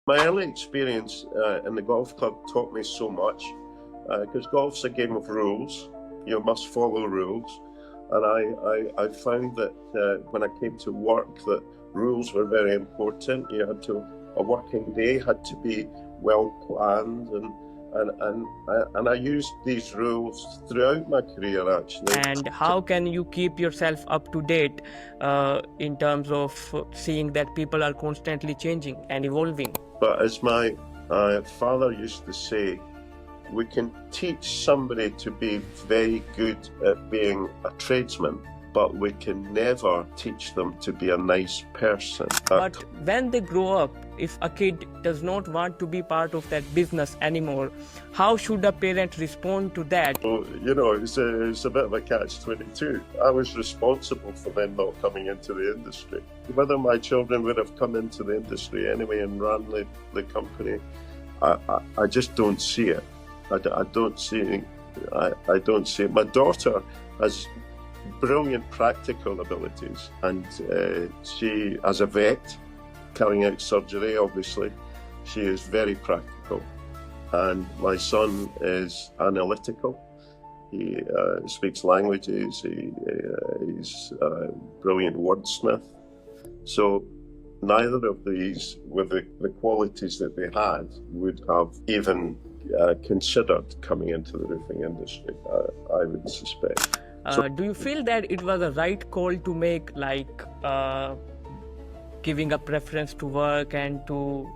My early experience in the golf club taught me so much, because golf's a game of rules. You must follow rules. And I found that when I came to work, that rules were very important. A working day had to be well planned, and I used these rules throughout my career, actually. And how can you keep yourself up to date in terms of seeing that people are constantly changing and evolving? But as my father used to say, we can teach somebody to be very good at being a tradesman, but we can never teach them to be a nice person. But when they grow up, if a kid does not want to be part of that business anymore, how should a parent respond to that? So, it's a bit of a catch-22. I was responsible for them not coming into the industry. Whether my children would have come into the industry anyway and ran the company, I just don't see it. I don't see it. My daughter has brilliant practical abilities, and she, as a vet, carrying out surgery, obviously, she is very practical. And my son is analytical. He speaks languages. He's a brilliant wordsmith. So neither of these, with the qualities that they had, would have even considered coming into the roofing industry, I would suspect. Do you feel that it was a right call to make, like giving a preference to work and to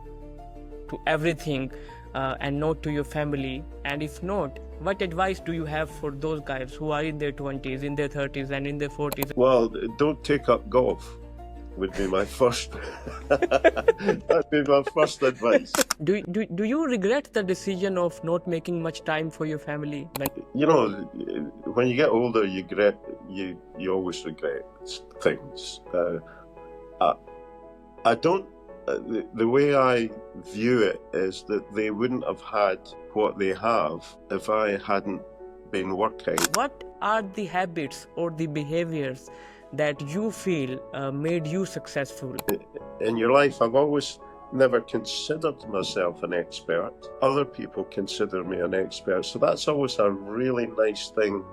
everything and not to your family? And if not, what advice do you have for those guys who are in their 20s, in their 30s and in their 40s? Well, don't take up golf would be my first that'd be my first advice. Do you regret the decision of not making much time for your family? When you get older, you always regret things. I don't. The way I view it is that they wouldn't have had what they have if I hadn't been working. What are the habits or the behaviors that you feel made you successful? In your life, I've always never considered myself an expert. Other people consider me an expert. So that's always a really nice thing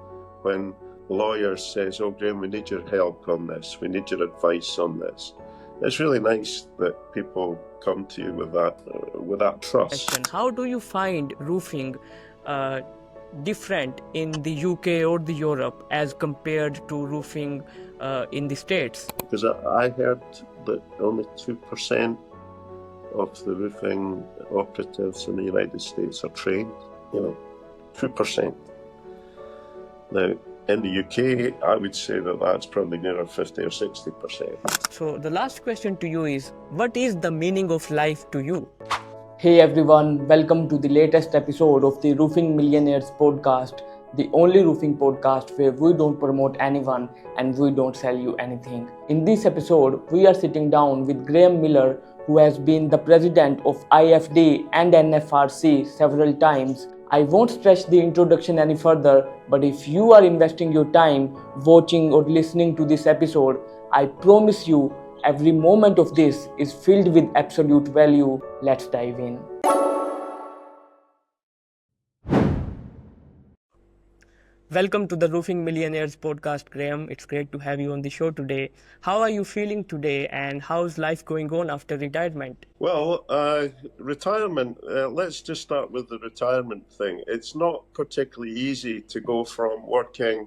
when lawyers says, "Oh, Graeme, we need your help on this. We need your advice on this." It's really nice that people come to you with that trust. How do you find roofing different in the UK or the Europe as compared to roofing in the States? Because I heard that only 2% of the roofing operatives in the United States are trained. 2%. Now, in the UK, I would say that that's probably nearer 50 or 60%. So the last question to you is, what is the meaning of life to you? Hey everyone, welcome to the latest episode of the Roofing Millionaires podcast, the only roofing podcast where we don't promote anyone and we don't sell you anything. In this episode, we are sitting down with Graeme Millar, who has been the president of IFD and NFRC several times. I won't stretch the introduction any further, but if you are investing your time watching or listening to this episode, I promise you every moment of this is filled with absolute value. Let's dive in. Welcome to the Roofing Millionaires podcast, Graeme. It's great to have you on the show today. How are you feeling today, and how's life going on after retirement? Well, retirement, let's just start with the retirement thing. It's not particularly easy to go from working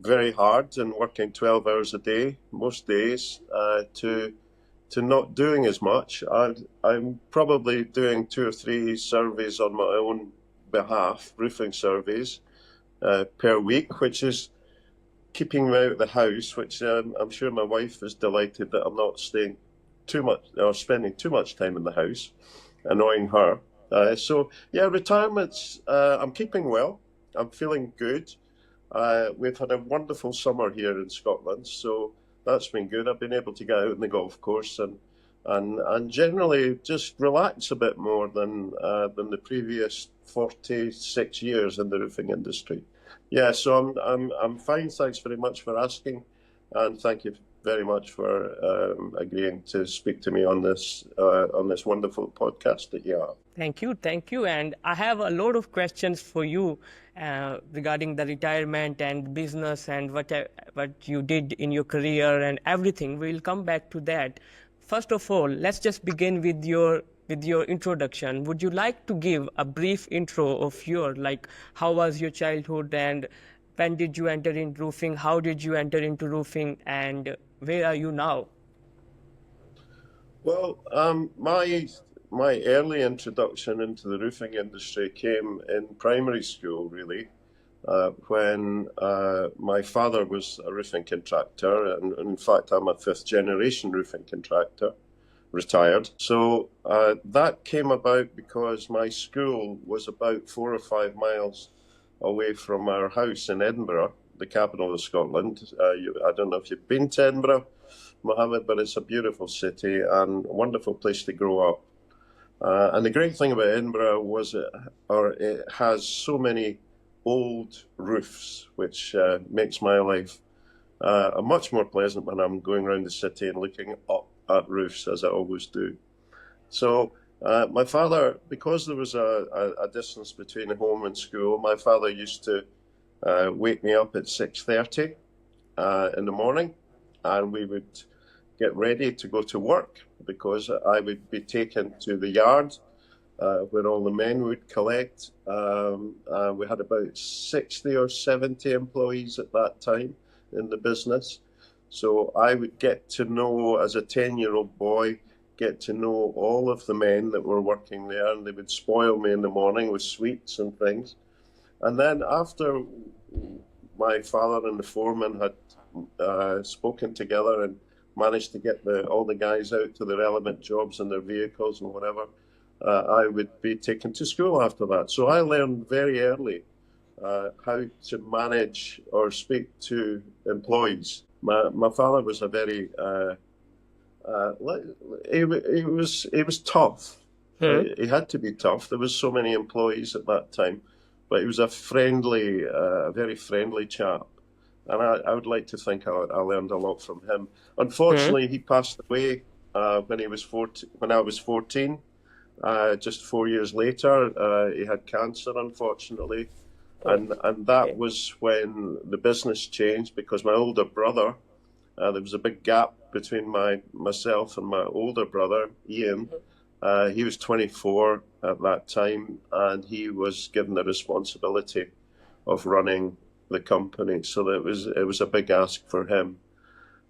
very hard and working 12 hours a day, most days, to not doing as much. I'm probably doing 2 or 3 surveys on my own behalf, roofing surveys, per week, which is keeping me out of the house, which I'm sure my wife is delighted that I'm not staying too much or spending too much time in the house, annoying her. Retirement's, I'm keeping well. I'm feeling good. We've had a wonderful summer here in Scotland, so that's been good. I've been able to get out on the golf course and generally just relax a bit more than the previous 46 years in the roofing industry. Yeah, so I'm fine. Thanks very much for asking, and thank you very much for agreeing to speak to me on this wonderful podcast that you have. Thank you. And I have a lot of questions for you regarding the retirement and business and what you did in your career and everything. We'll come back to that. First of all, let's just begin with your introduction. Would you like to give a brief intro of how was your childhood and when did you enter in roofing? How did you enter into roofing and where are you now? Well, my early introduction into the roofing industry came in primary school, really, when my father was a roofing contractor, and in fact, I'm a 5th-generation roofing contractor, retired. So that came about because my school was about 4 or 5 miles away from our house in Edinburgh, the capital of Scotland. I don't know if you've been to Edinburgh, Mohammed, but it's a beautiful city and a wonderful place to grow up. And the great thing about Edinburgh was it has so many old roofs, which makes my life much more pleasant when I'm going around the city and looking up at roofs, as I always do. So my father, because there was a distance between home and school, my father used to wake me up at 6:30 in the morning, and we would get ready to go to work, because I would be taken to the yard where all the men would collect. We had about 60 or 70 employees at that time in the business. So I would get to know, as a 10-year-old boy, get to know all of the men that were working there, and they would spoil me in the morning with sweets and things. And then after my father and the foreman had spoken together and managed to get all the guys out to the relevant jobs in their vehicles and whatever, I would be taken to school after that. So I learned very early how to manage or speak to employees. My father was a very he was tough. He had to be tough. There was so many employees at that time, but he was a very friendly chap. And I would like to think I learned a lot from him. Unfortunately, he passed away when I was 14. Just 4 years later, he had cancer, unfortunately. And that was when the business changed, because my older brother, there was a big gap between myself and my older brother, Ian. He was 24 at that time, and he was given the responsibility of running the company. So that it was a big ask for him.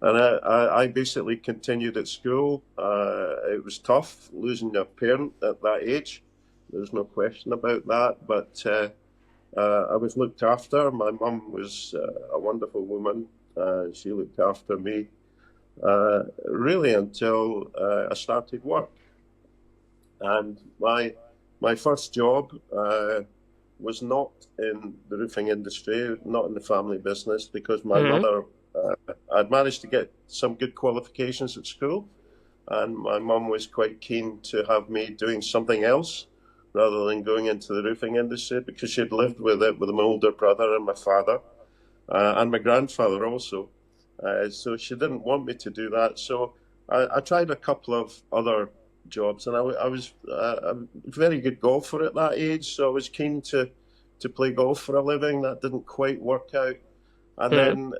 And I basically continued at school. It was tough losing a parent at that age. There's no question about that. But I was looked after. My mum was a wonderful woman. She looked after me really until I started work. And my first job was not in the roofing industry, not in the family business, because my mother, I'd managed to get some good qualifications at school, and my mum was quite keen to have me doing something else rather than going into the roofing industry, because she'd lived with my older brother and my father and my grandfather also. So she didn't want me to do that. So I tried a couple of other jobs, and I was a very good golfer at that age, so I was keen to play golf for a living. That didn't quite work out. And then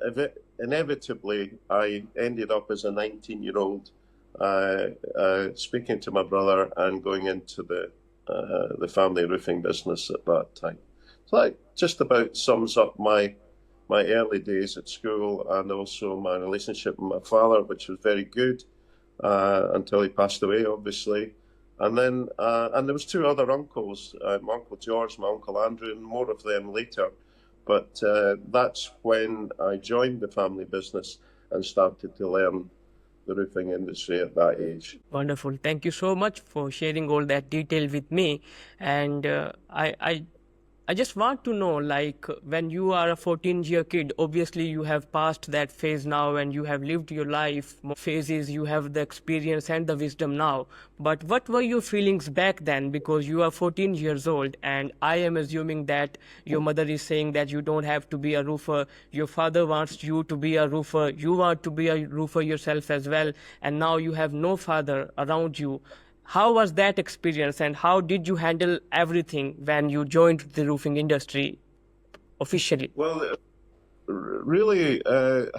inevitably, I ended up as a 19-year-old speaking to my brother and going into the family roofing business at that time. So that just about sums up my early days at school, and also my relationship with my father, which was very good until he passed away, obviously. And then and there was two other uncles, my Uncle George, my Uncle Andrew, and more of them later. But that's when I joined the family business and started to learn the roofing industry at that age. Wonderful. Thank you so much for sharing all that detail with me. And I I just want to know, like, when you are a 14-year kid, obviously you have passed that phase now and you have lived your life phases, you have the experience and the wisdom now. But what were your feelings back then? Because you are 14 years old, and I am assuming that your mother is saying that you don't have to be a roofer. Your father wants you to be a roofer. You want to be a roofer yourself as well. And now you have no father around you. How was that experience, and how did you handle everything when you joined the roofing industry officially? Well, really,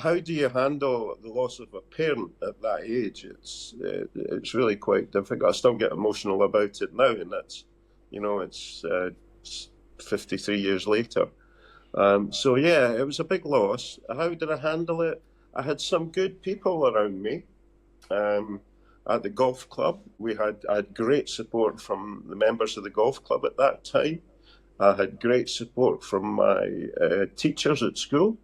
how do you handle the loss of a parent at that age? It's really quite difficult. I still get emotional about it now, and that's, it's 53 years later. So yeah, it was a big loss. How did I handle it? I had some good people around me. At the golf club, I had great support from the members of the golf club at that time. I had great support from my teachers at school,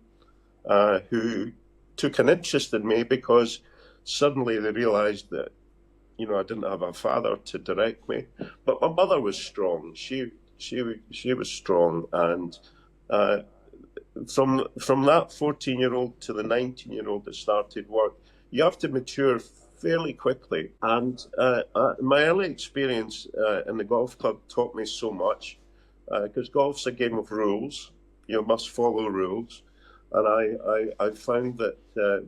who took an interest in me because suddenly they realised that, I didn't have a father to direct me. But my mother was strong. She was strong, and from that 14-year-old to the 19-year-old that started work, you have to mature fairly quickly. And my early experience in the golf club taught me so much, because golf's a game of rules. You must follow rules. And I found that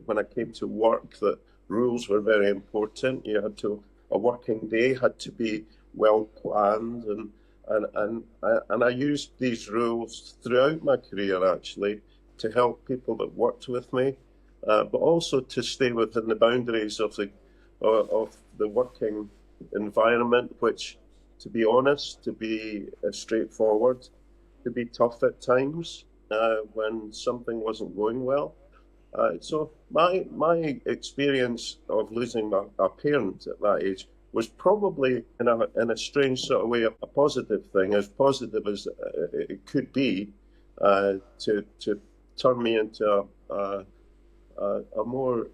when I came to work, that rules were very important. A working day had to be well planned, and I used these rules throughout my career, actually, to help people that worked with me, but also to stay within the boundaries of the working environment, which, to be honest, to be straightforward, to be tough at times when something wasn't going well. So my experience of losing a parent at that age was probably, in a strange sort of way, a positive thing, as positive as it could be, to turn me into a more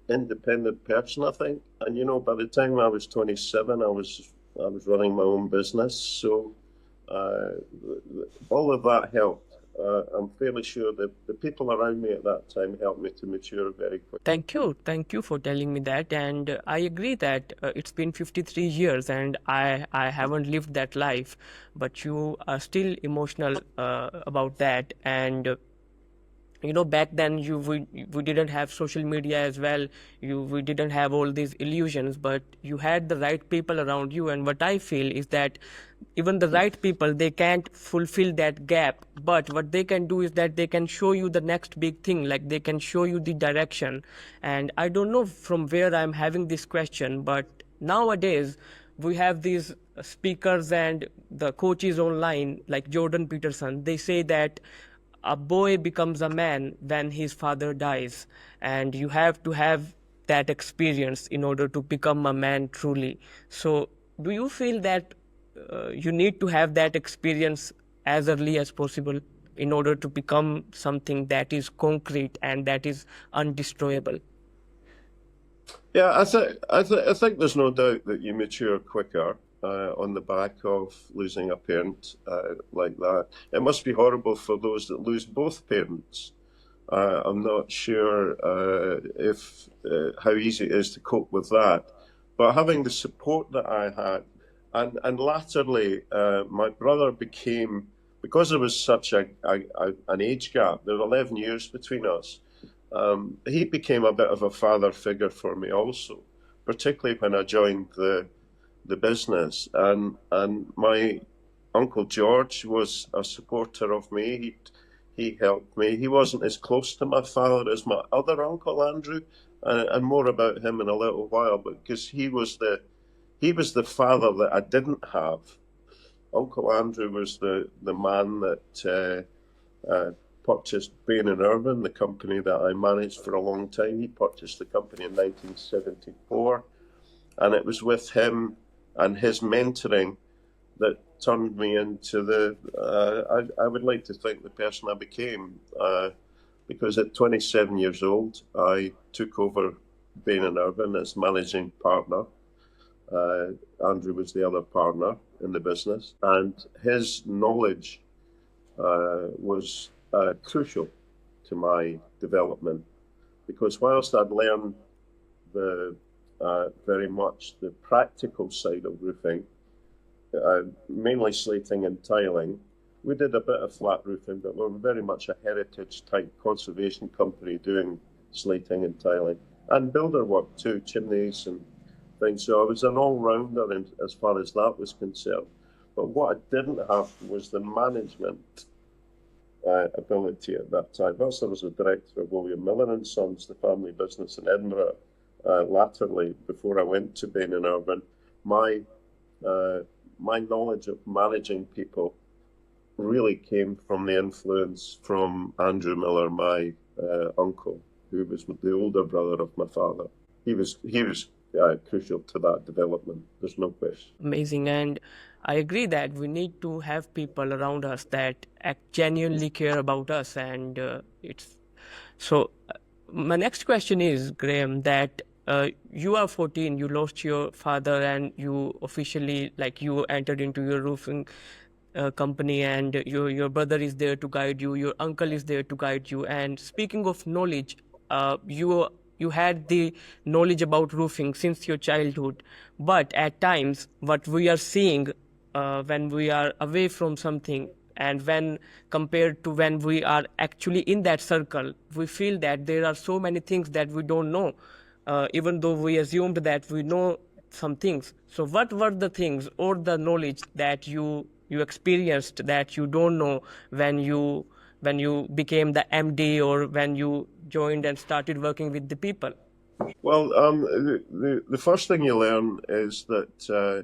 independent person, I think. And by the time I was 27, I was running my own business, so all of that helped. I'm fairly sure that the people around me at that time helped me to mature very quickly. Thank you for telling me that, and I agree that it's been 53 years and I haven't lived that life, but you are still emotional about that. And back then we didn't have social media as well. We didn't have all these illusions, but you had the right people around you. And what I feel is that even the right people, they can't fulfill that gap, but what they can do is that they can show you the next big thing, like they can show you the direction. And I don't know from where I'm having this question, but nowadays we have these speakers and the coaches online like Jordan Peterson. They say that a boy becomes a man when his father dies, and you have to have that experience in order to become a man truly. So do you feel that you need to have that experience as early as possible in order to become something that is concrete and that is undestroyable? Yeah, I think there's no doubt that you mature quicker on the back of losing a parent like that. It must be horrible for those that lose both parents. I'm not sure if how easy it is to cope with that. But having the support that I had, and latterly my brother became, because there was such an age gap, there were 11 years between us, he became a bit of a father figure for me also, particularly when I joined the business. And my Uncle George was a supporter of me. He helped me. He wasn't as close to my father as my other uncle Andrew, and more about him in a little while, but because he was the father that I didn't have. Uncle Andrew was the man that purchased Bain and Irvine, the company that I managed for a long time. He purchased the company in 1974, and it was with him and his mentoring that turned me into I would like to think, the person I became, because at 27 years old, I took over Bain and Irvine as managing partner. Andrew was the other partner in the business, and his knowledge was crucial to my development, because whilst I'd learned very much the practical side of roofing, mainly slating and tiling. We did a bit of flat roofing, but we were very much a heritage type conservation company doing slating and tiling, and builder work too, chimneys and things. So I was an all-rounder as far as that was concerned. But what I didn't have was the management ability at that time. Whilst I was a director of William Millar and Sons, the family business in Edinburgh, latterly, before I went to Bain and Irvine, my knowledge of managing people really came from the influence from Andrew Millar, my uncle, who was the older brother of my father. He was crucial to that development. There's no question. Amazing. And I agree that we need to have people around us that genuinely care about us. And it's so. My next question is, Graeme, that you are 14, you lost your father, and you officially, you entered into your roofing company, and your brother is there to guide you, your uncle is there to guide you. And speaking of knowledge, you had the knowledge about roofing since your childhood, but at times what we are seeing when we are away from something, and when compared to when we are actually in that circle, we feel that there are so many things that we don't know, even though we assumed that we know some things. So what were the things or the knowledge that you experienced that you don't know when you became the MD, or when you joined and started working with the people? Well, the first thing you learn is that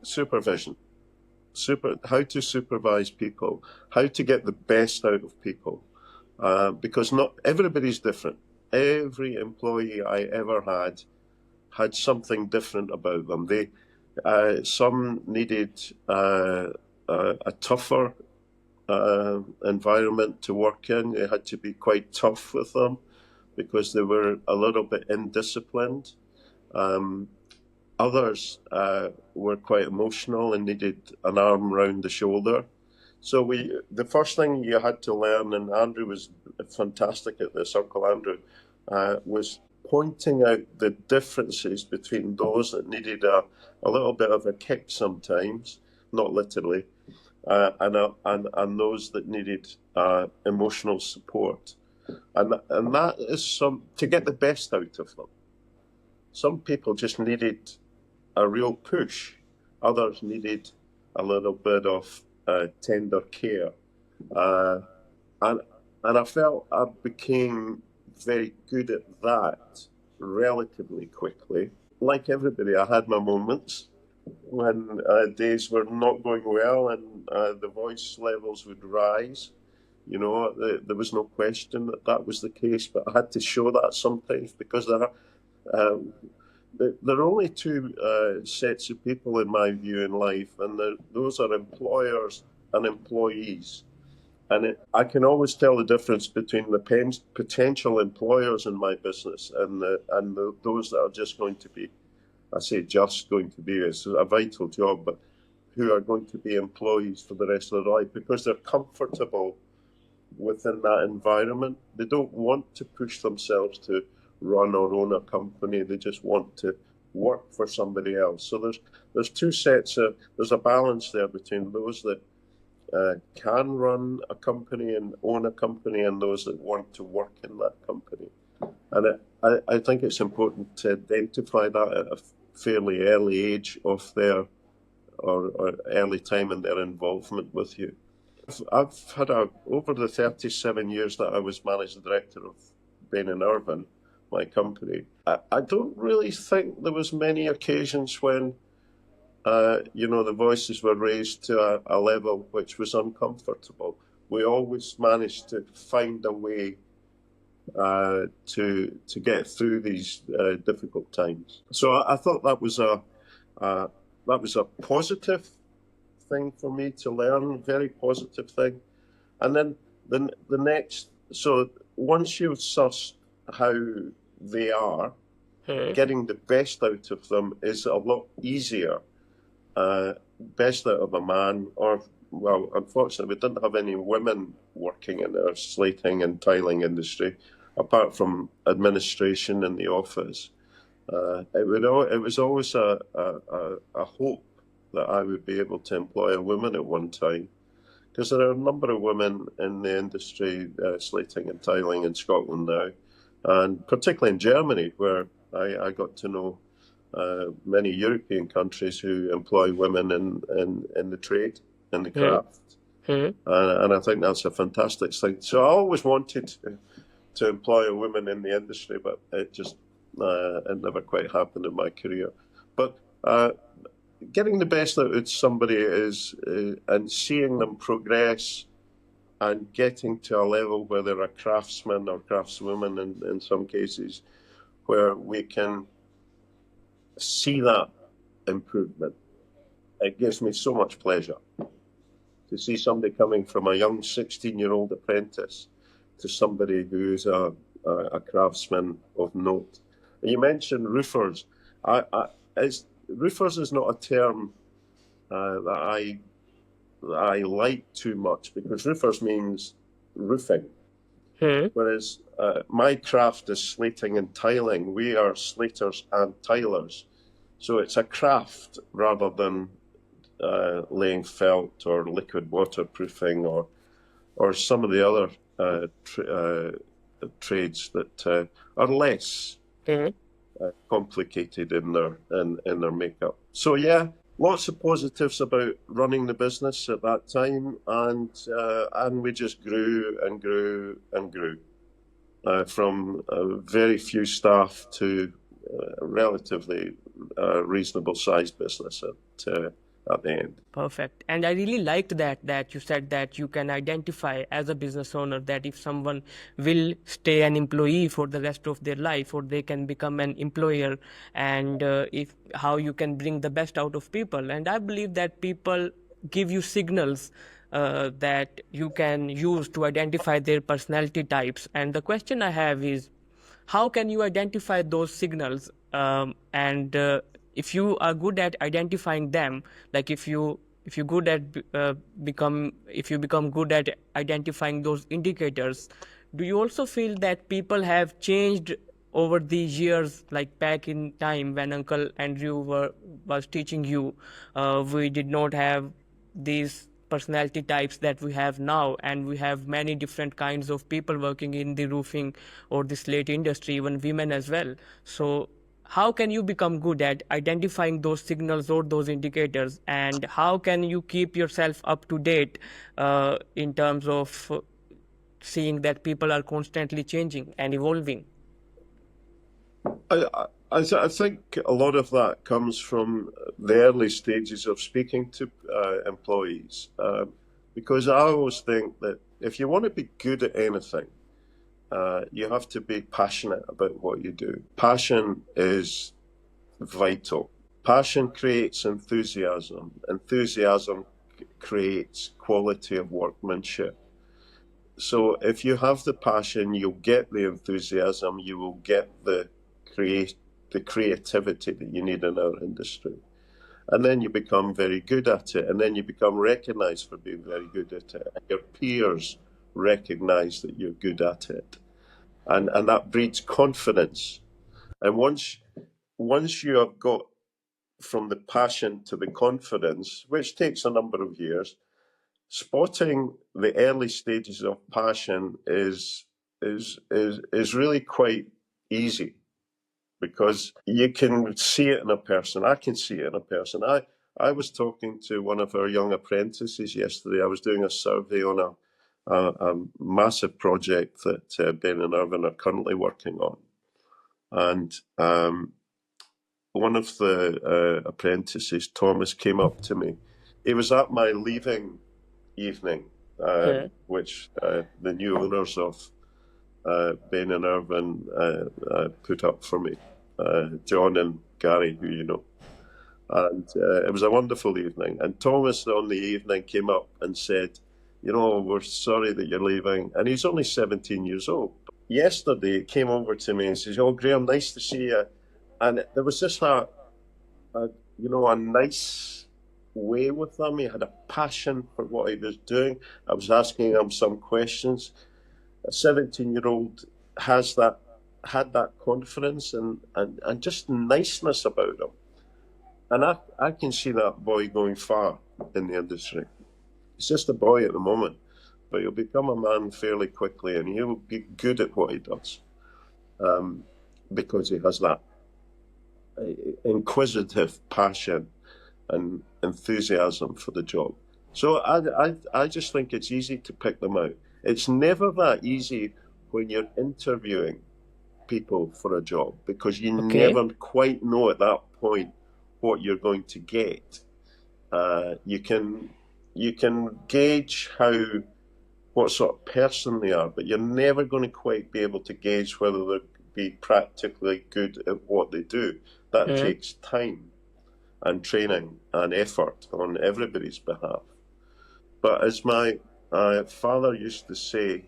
supervision. How to supervise people, how to get the best out of people, because not everybody's different. Every employee I ever had something different about them. Some needed a tougher environment to work in. You had to be quite tough with them because they were a little bit indisciplined. Others were quite emotional and needed an arm round the shoulder. So the first thing you had to learn, and Andrew was fantastic at this, Uncle Andrew, was pointing out the differences between those that needed a little bit of a kick sometimes, not literally, and those that needed emotional support. And that is to get the best out of them. Some people just needed a real push. Others needed a little bit of tender care. And I felt I became very good at that relatively quickly. Like everybody, I had my moments when days were not going well and the voice levels would rise. You know, there was no question that was the case, but I had to show that sometimes, because there are only two sets of people in my view in life, and those are employers and employees. And I can always tell the difference between the potential employers in my business and those that are just going to be, I say just going to be, it's a vital job, but who are going to be employees for the rest of their life because they're comfortable within that environment. They don't want to push themselves to run or own a company. They just want to work for somebody else. So there's two sets of, there's a balance there between those that can run a company and own a company and those that want to work in that company. And I think it's important to identify that at a fairly early age of their, or early time in their involvement with you. I've had over the 37 years that I was managing director of Bain and Irvine, my company, I don't really think there was many occasions when the voices were raised to a level which was uncomfortable. We always managed to find a way to get through these difficult times. So I thought that was a positive thing for me to learn, very positive thing. And then the next, so once you've sussed how they are, getting the best out of them is a lot easier. Best out of a man, or well, unfortunately, we didn't have any women working in our slating and tiling industry, apart from administration in the office. It was always a hope that I would be able to employ a woman at one time, because there are a number of women in the industry, slating and tiling in Scotland now, and particularly in Germany, where I got to know many European countries who employ women in the trade, in the craft. And I think that's a fantastic thing. So I always wanted to employ a woman in the industry, but it never quite happened in my career. But getting the best out of somebody and seeing them progress and getting to a level where they're a craftsman or craftswoman in some cases, where we can see that improvement. It gives me so much pleasure to see somebody coming from a young 16-year-old apprentice to somebody who's a craftsman of note. You mentioned roofers. Roofers is not a term that I like too much, because roofers means roofing. Whereas my craft is slating and tiling. We are slaters and tilers. So it's a craft rather than laying felt or liquid waterproofing or some of the other trades that are less complicated in their makeup. So yeah, lots of positives about running the business at that time, and we just grew and grew and grew from very few staff to a relatively reasonable sized business at the end. Perfect. And I really liked that you said that you can identify as a business owner that if someone will stay an employee for the rest of their life, or they can become an employer, and if how you can bring the best out of people. And I believe that people give you signals that you can use to identify their personality types. And the question I have is, how can you identify those signals? And if you are good at identifying them, like if you become good at identifying those indicators, do you also feel that people have changed over the years? Like back in time when Uncle Andrew was teaching you, we did not have these personality types that we have now, and we have many different kinds of people working in the roofing or the slate industry, even women as well. So how can you become good at identifying those signals or those indicators, and how can you keep yourself up to date in terms of seeing that people are constantly changing and evolving? I think a lot of that comes from the early stages of speaking to employees, because I always think that if you want to be good at anything, you have to be passionate about what you do. Passion is vital. Passion creates enthusiasm. Enthusiasm creates quality of workmanship. So if you have the passion, you'll get the enthusiasm, you will get the creativity that you need in our industry. And then you become very good at it, and then you become recognized for being very good at it. And your peers recognize that you're good at it. And that breeds confidence. And once you have got from the passion to the confidence, which takes a number of years, spotting the early stages of passion is really quite easy, because you can see it in a person. I can see it in a person. I was talking to one of our young apprentices yesterday. I was doing a survey on a massive project that Ben and Irvin are currently working on. And one of the apprentices, Thomas, came up to me. He was at my leaving evening, which the new owners of Ben and Irvin put up for me, John and Gary, who you know. And it was a wonderful evening. And Thomas on the evening came up and said, you know, we're sorry that you're leaving. And he's only 17 years old. Yesterday, he came over to me and says, oh, Graeme, nice to see you. And there was just a nice way with him. He had a passion for what he was doing. I was asking him some questions. A 17-year-old had that confidence and just niceness about him. And I can see that boy going far in the industry. He's just a boy at the moment, but he'll become a man fairly quickly, and he'll be good at what he does, because he has that inquisitive passion and enthusiasm for the job. So I just think it's easy to pick them out. It's never that easy when you're interviewing people for a job, because you never quite know at that point what you're going to get. You can gauge what sort of person they are, but you're never going to quite be able to gauge whether they'll be practically good at what they do. That takes time and training and effort on everybody's behalf. But as my father used to say,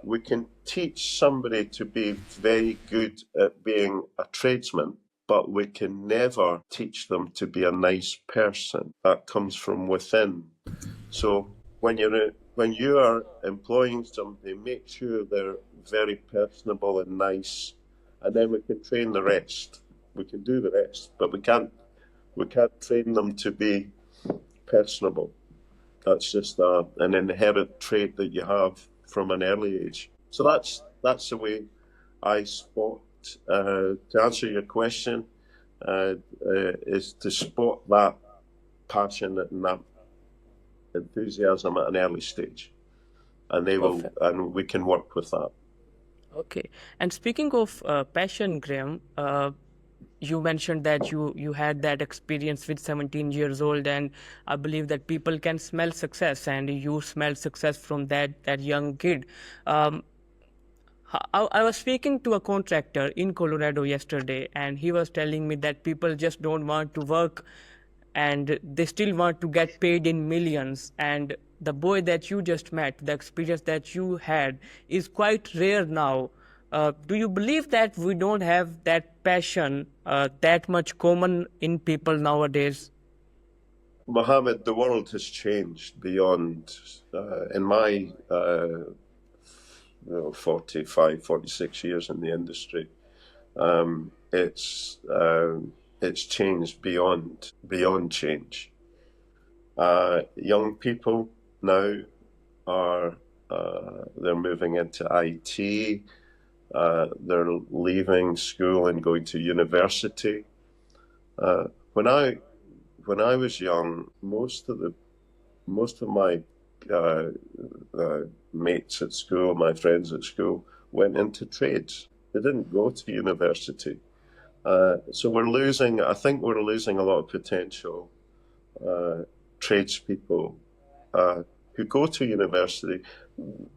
we can teach somebody to be very good at being a tradesman, but we can never teach them to be a nice person. That comes from within. So when you are employing somebody, make sure they're very personable and nice, and then we can train the rest. We can do the rest, but we can't train them to be personable. That's just an inherent trait that you have from an early age. So that's the way I spot. To answer your question, is to spot that passion and that enthusiasm at an early stage, and and we can work with that. Okay. And speaking of passion, Graeme, you mentioned that you had that experience with 17 years old, and I believe that people can smell success, and you smelled success from that young kid. I was speaking to a contractor in Colorado yesterday, and he was telling me that people just don't want to work, and they still want to get paid in millions. And the boy that you just met, the experience that you had, is quite rare now. Do you believe that we don't have that passion that much common in people nowadays? Mohammed, the world has changed beyond, in my 45, 46 years in the industry. It's changed beyond change. Young people now are they're moving into IT. They're leaving school and going to university. When I was young, most of my mates at school, my friends at school, went into trades. They didn't go to university. So I think we're losing a lot of potential tradespeople who go to university,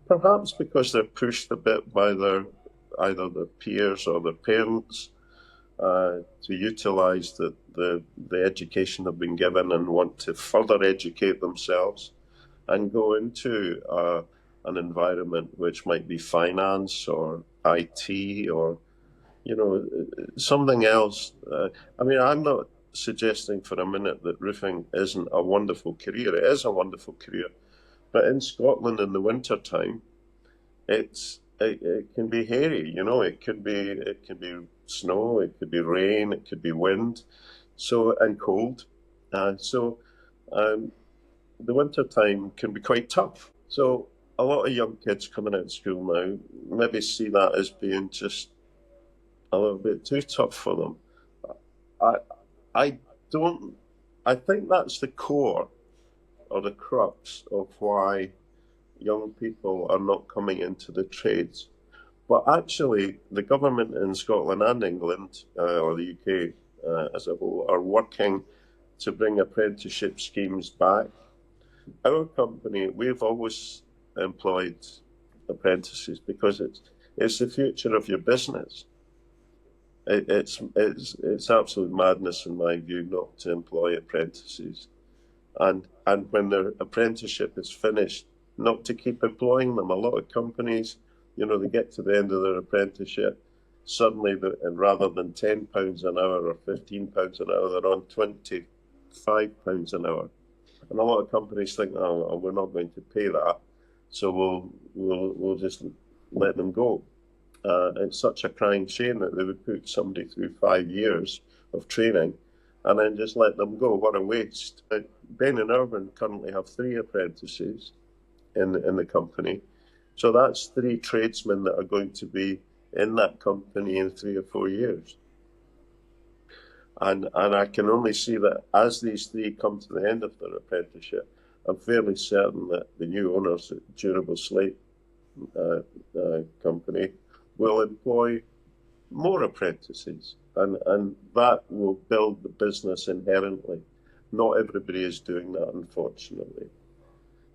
perhaps because they're pushed a bit by either their peers or their parents to utilise the education they've been given and want to further educate themselves and go into an environment which might be finance or IT or something else. I'm not suggesting for a minute that roofing isn't a wonderful career. It is a wonderful career, but in Scotland in the winter time, it can be hairy. It can be snow, it could be rain, it could be wind, and cold. The winter time can be quite tough. So a lot of young kids coming out of school now maybe see that as being just a little bit too tough for them. I think that's the core or the crux of why young people are not coming into the trades. But actually, the government in Scotland and England, or the UK as a whole, are working to bring apprenticeship schemes back. Our company, we've always employed apprentices because it's the future of your business. It's absolute madness in my view not to employ apprentices, and when their apprenticeship is finished, not to keep employing them. A lot of companies, they get to the end of their apprenticeship, suddenly, and rather than £10 an hour or £15 an hour, they're on £25 an hour. And a lot of companies think, oh, we're not going to pay that, so we'll just let them go. It's such a crying shame that they would put somebody through 5 years of training and then just let them go. What a waste. Ben and Irvine currently have 3 apprentices in the company. So that's 3 tradesmen that are going to be in that company in 3 or 4 years. And I can only see that as these 3 come to the end of their apprenticeship, I'm fairly certain that the new owners at Durable Slate company will employ more apprentices, and that will build the business inherently. Not everybody is doing that, unfortunately.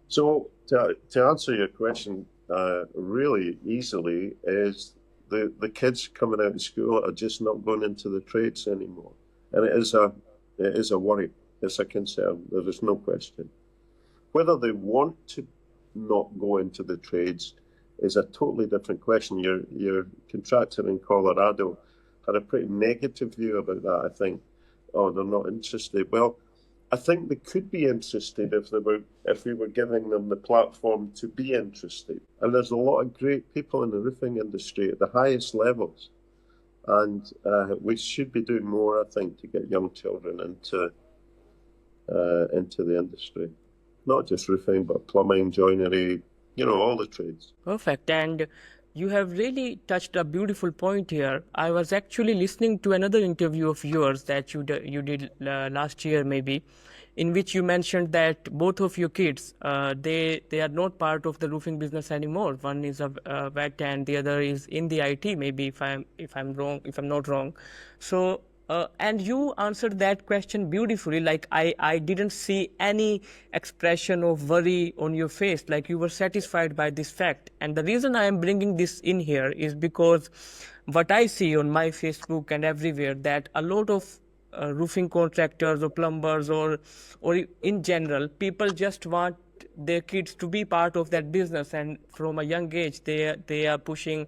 So to answer your question really easily is the kids coming out of school are just not going into the trades anymore. And it is a worry, it's a concern, there is no question. Whether they want to not go into the trades is a totally different question. Your contractor in Colorado had a pretty negative view about that, I think. Oh, they're not interested. Well, I think they could be interested if we were giving them the platform to be interested. And there's a lot of great people in the roofing industry at the highest levels. And we should be doing more, I think, to get young children into the industry. Not just roofing, but plumbing, joinery, all the trades. Perfect. And you have really touched a beautiful point here. I was actually listening to another interview of yours that you did last year, maybe, in which you mentioned that both of your kids, they are not part of the roofing business anymore. One is a vet and the other is in the IT, maybe if I'm not wrong. So and you answered that question beautifully. Like I didn't see any expression of worry on your face. Like you were satisfied by this fact. And the reason I am bringing this in here is because what I see on my Facebook and everywhere, that a lot of roofing contractors or plumbers or in general, people just want their kids to be part of that business, and from a young age they are pushing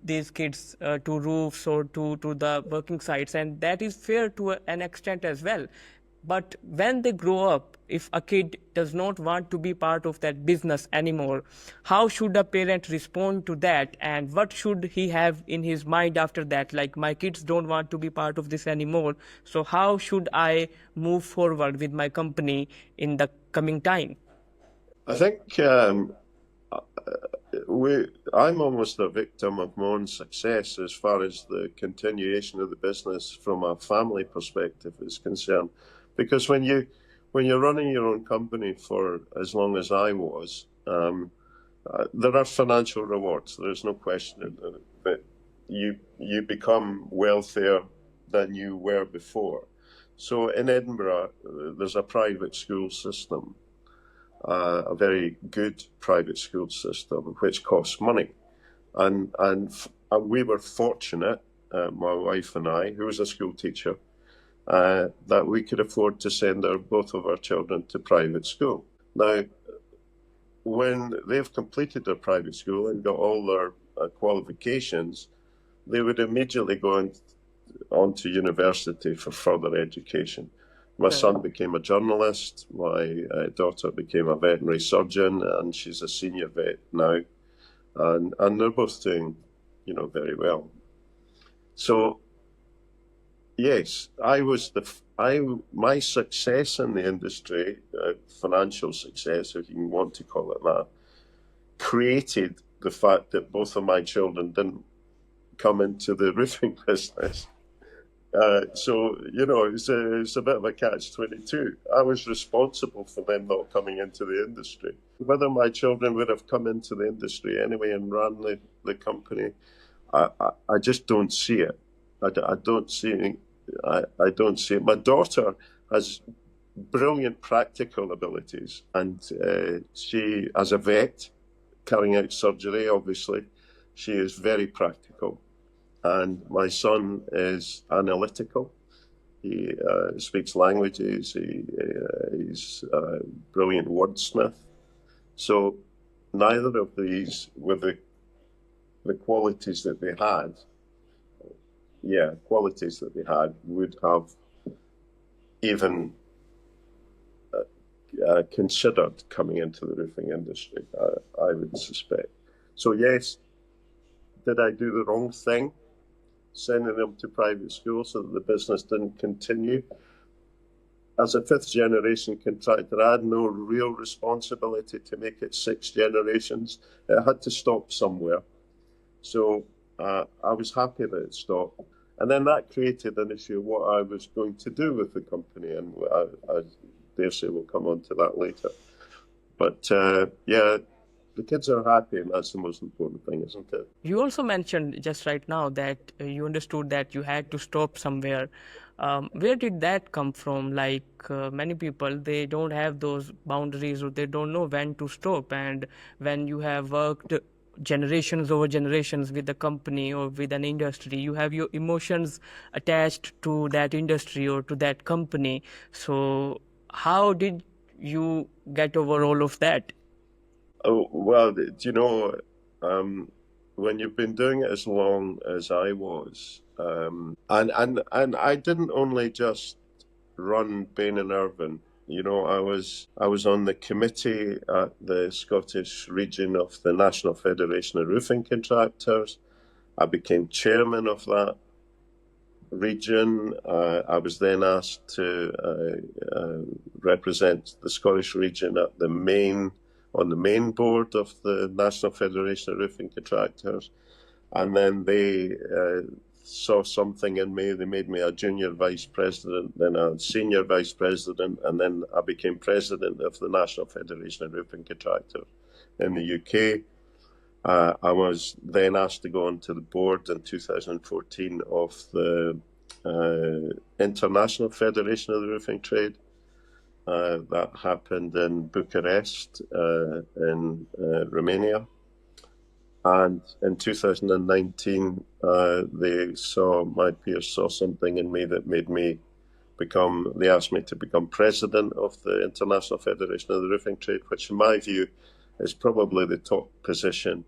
these kids to roofs or to the working sites, and that is fair to an extent as well. But when they grow up, if a kid does not want to be part of that business anymore, how should a parent respond to that, and what should he have in his mind after that? Like, my kids don't want to be part of this anymore, so how should I move forward with my company in the coming time? I think I'm almost a victim of my own success as far as the continuation of the business from a family perspective is concerned. Because when you're running your own company for as long as I was, there are financial rewards. There's no question that you become wealthier than you were before. So in Edinburgh, there's a private school system. A very good private school system, which costs money. And we were fortunate, my wife and I, who was a school teacher, that we could afford to send both of our children to private school. Now, when they've completed their private school and got all their qualifications, they would immediately go on to university for further education. My son became a journalist, my daughter became a veterinary surgeon, and she's a senior vet now. And they're both doing, very well. So, yes, my success in the industry, financial success, if you want to call it that, created the fact that both of my children didn't come into the roofing business. So, it's a bit of a catch-22. I was responsible for them not coming into the industry. Whether my children would have come into the industry anyway and ran the company, I just don't see it. I don't see it. My daughter has brilliant practical abilities, and she, as a vet, carrying out surgery, obviously, she is very practical. And my son is analytical. He speaks languages. He's a brilliant wordsmith. So neither of these, with the qualities that they had, would have even considered coming into the roofing industry, I would suspect. So yes, did I do the wrong thing, sending them to private school so that the business didn't continue? As a fifth generation contractor, I had no real responsibility to make it 6 generations. It had to stop somewhere. So I was happy that it stopped. And then that created an issue of what I was going to do with the company. And I dare say we'll come on to that later. But yeah, the kids are happy, and that's the most important thing, isn't it? You also mentioned just right now that you understood that you had to stop somewhere. Where did that come from? Like many people, they don't have those boundaries, or they don't know when to stop. And when you have worked generations over generations with a company or with an industry, you have your emotions attached to that industry or to that company. So how did you get over all of that? Oh, well, do you know, when you've been doing it as long as I was, and I didn't only just run Bain and Irvine. You know, I was on the committee at the Scottish region of the National Federation of Roofing Contractors. I became chairman of that region. I was then asked to represent the Scottish region at on the main board of the National Federation of Roofing Contractors. And then they saw something in me. They made me a junior vice president, then a senior vice president, and then I became president of the National Federation of Roofing Contractors in the UK. I was then asked to go onto the board in 2014 of the International Federation of the Roofing Trade. That happened in Bucharest, in Romania. And in 2019, my peers saw something in me that made me they asked me to become president of the International Federation of the Roofing Trade, which in my view is probably the top position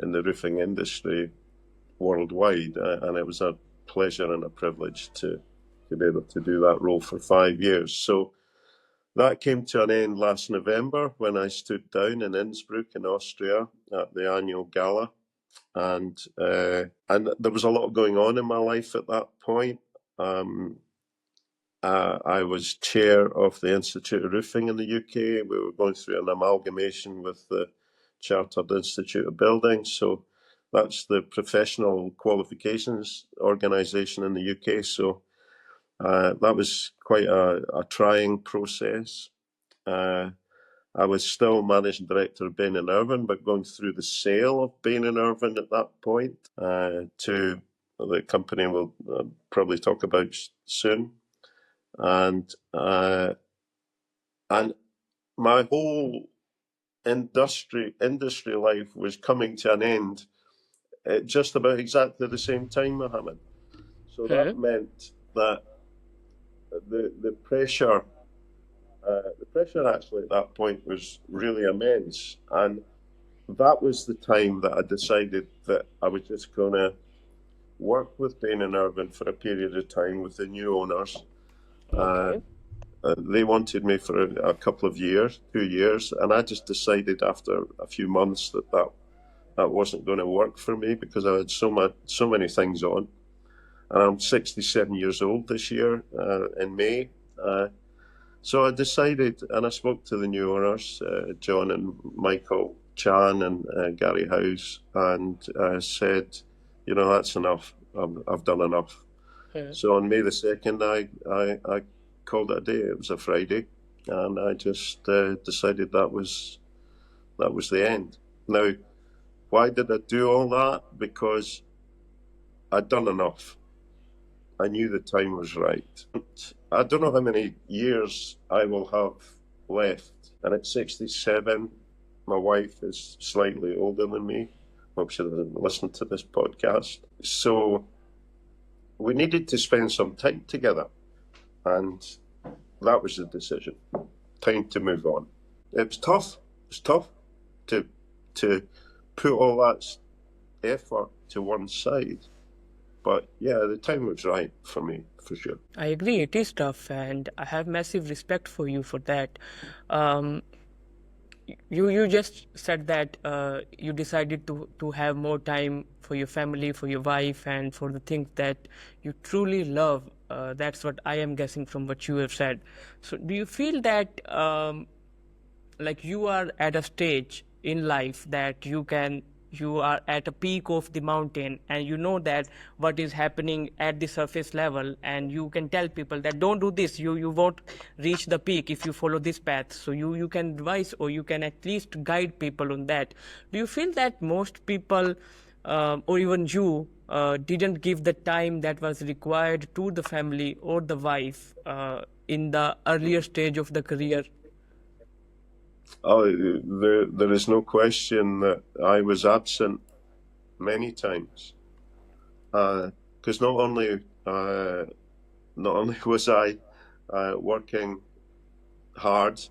in the roofing industry worldwide. And it was a pleasure and a privilege to be able to do that role for 5 years. So that came to an end last November when I stood down in Innsbruck in Austria at the annual gala. And there was a lot going on in my life at that point. I was chair of the Institute of Roofing in the UK. We were going through an amalgamation with the Chartered Institute of Building. So that's the professional qualifications organisation in the UK. So that was quite a trying process. I was still managing director of Bain and Irvine, but going through the sale of Bain and Irvine at that point to the company we'll probably talk about soon. And my whole industry life was coming to an end at just about exactly the same time, Mohammed. So that meant that the pressure actually at that point was really immense. And that was the time that I decided that I was just going to work with Bain and Irvine for a period of time with the new owners. Okay. They wanted me for a couple of years, 2 years, and I just decided after a few months that wasn't going to work for me because I had so many things on. And I'm 67 years old this year in May. So I decided, and I spoke to the new owners, John and Michael Chan and Gary House, and said, you know, that's enough. I've done enough. So on May the 2nd, I called it a day. It was a Friday, and I just decided that was the end. Now, why did I do all that? Because I'd done enough. I knew the time was right. I don't know how many years I will have left. And at 67, my wife is slightly older than me. Hope she doesn't listen to this podcast. So we needed to spend some time together. And that was the decision. Time to move on. It was tough. It was tough to put all that effort to one side But yeah, the time was right for me, for sure. I agree, it is tough, and I have massive respect for you for that. Um, you just said that you decided to have more time for your family, for your wife, and for the things that you truly love. That's what I am guessing from what you have said. So, do you feel that like you are at a stage in life that you are at a peak of the mountain, and you know that what is happening at the surface level, and you can tell people that don't do this, you won't reach the peak if you follow this path, so you can advise, or you can at least guide people on that. Do you feel that most people, or even you, didn't give the time that was required to the family or the wife in the earlier stage of the career? Oh, there is no question that I was absent many times, because not only was I working hard,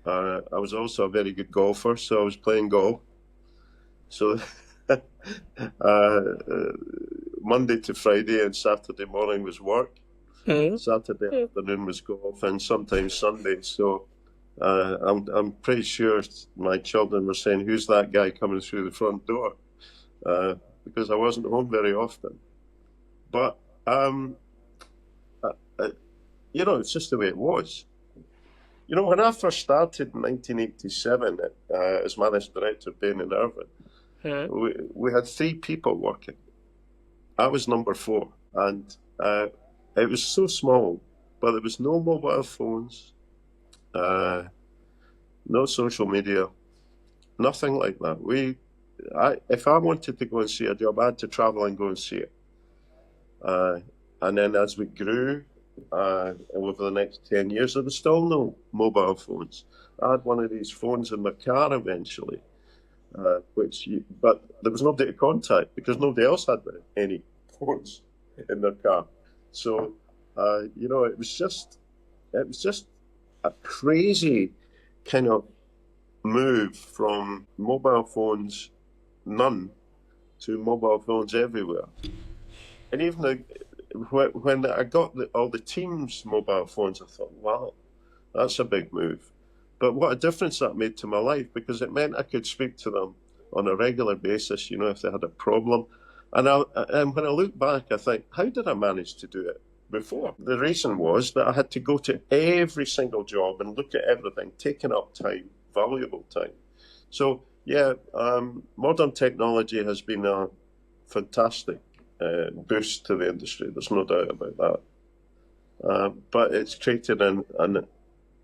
I was also a very good golfer, so I was playing golf. So Monday to Friday and Saturday morning was work. Saturday afternoon was golf, and sometimes Sunday. So I'm pretty sure my children were saying, "Who's that guy coming through the front door?" Because I wasn't home very often. But it's just the way it was. When I first started in 1987 as managing director of Bain and Irvine, we had 3 people working. I was number 4, and it was so small, but there was no mobile phones, no social media, nothing like that. If I wanted to go and see a job, I had to travel and go and see it. And then as we grew, over the next 10 years, there was still no mobile phones. I had one of these phones in my car eventually, but there was nobody to contact because nobody else had any phones in their car. So, it was just a crazy kind of move from mobile phones, none, to mobile phones everywhere. And even when I got all the teams' mobile phones, I thought, wow, that's a big move. But what a difference that made to my life, because it meant I could speak to them on a regular basis, if they had a problem. And when I look back, I think, how did I manage to do it before? The reason was that I had to go to every single job and look at everything, taking up time, valuable time. So, yeah, modern technology has been a fantastic boost to the industry. There's no doubt about that. But it's created in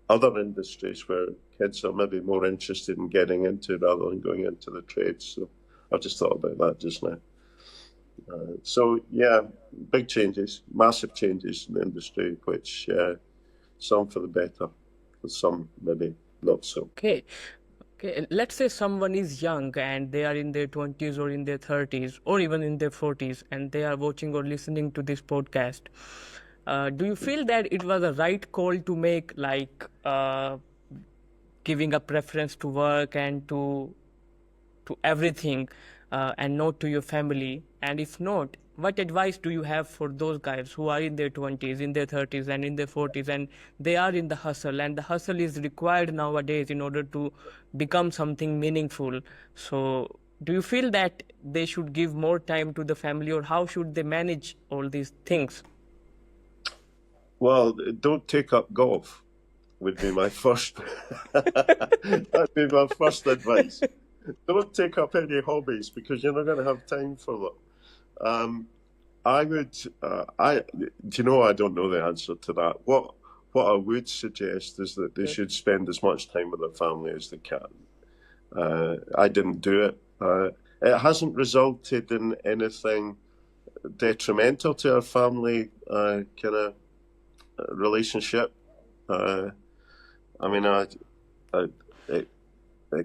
other industries where kids are maybe more interested in getting into rather than going into the trades. So I've just thought about that just now. So yeah, big changes, massive changes in the industry, which some for the better, some maybe not so. Okay. Let's say someone is young and they are in their 20s or in their 30s or even in their 40s, and they are watching or listening to this podcast. Do you feel that it was a right call to make, like giving a preference to work and to everything, and not to your family? And if not, what advice do you have for those guys who are in their 20s, in their 30s, and in their 40s, and they are in the hustle, and the hustle is required nowadays in order to become something meaningful? So, do you feel that they should give more time to the family, or how should they manage all these things? Well, don't take up golf would be my first. That'd be my first advice. Don't take up any hobbies because you're not going to have time for them. I would. I don't know the answer to that. What I would suggest is that they should spend as much time with their family as they can. I didn't do it. It hasn't resulted in anything detrimental to our family kind of relationship. It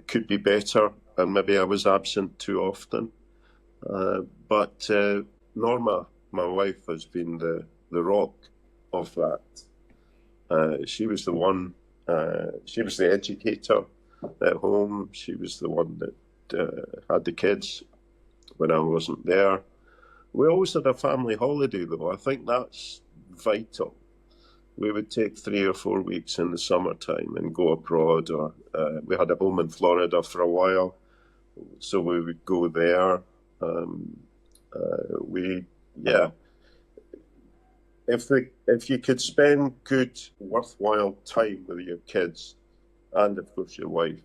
could be better, and maybe I was absent too often. But Norma, my wife, has been the rock of that. She was the one. She was the educator at home. She was the one that had the kids when I wasn't there. We always had a family holiday, though. I think that's vital. We would take 3 or 4 weeks in the summertime and go abroad, or we had a home in Florida for a while, so we would go there. If you could spend good, worthwhile time with your kids, and of course your wife,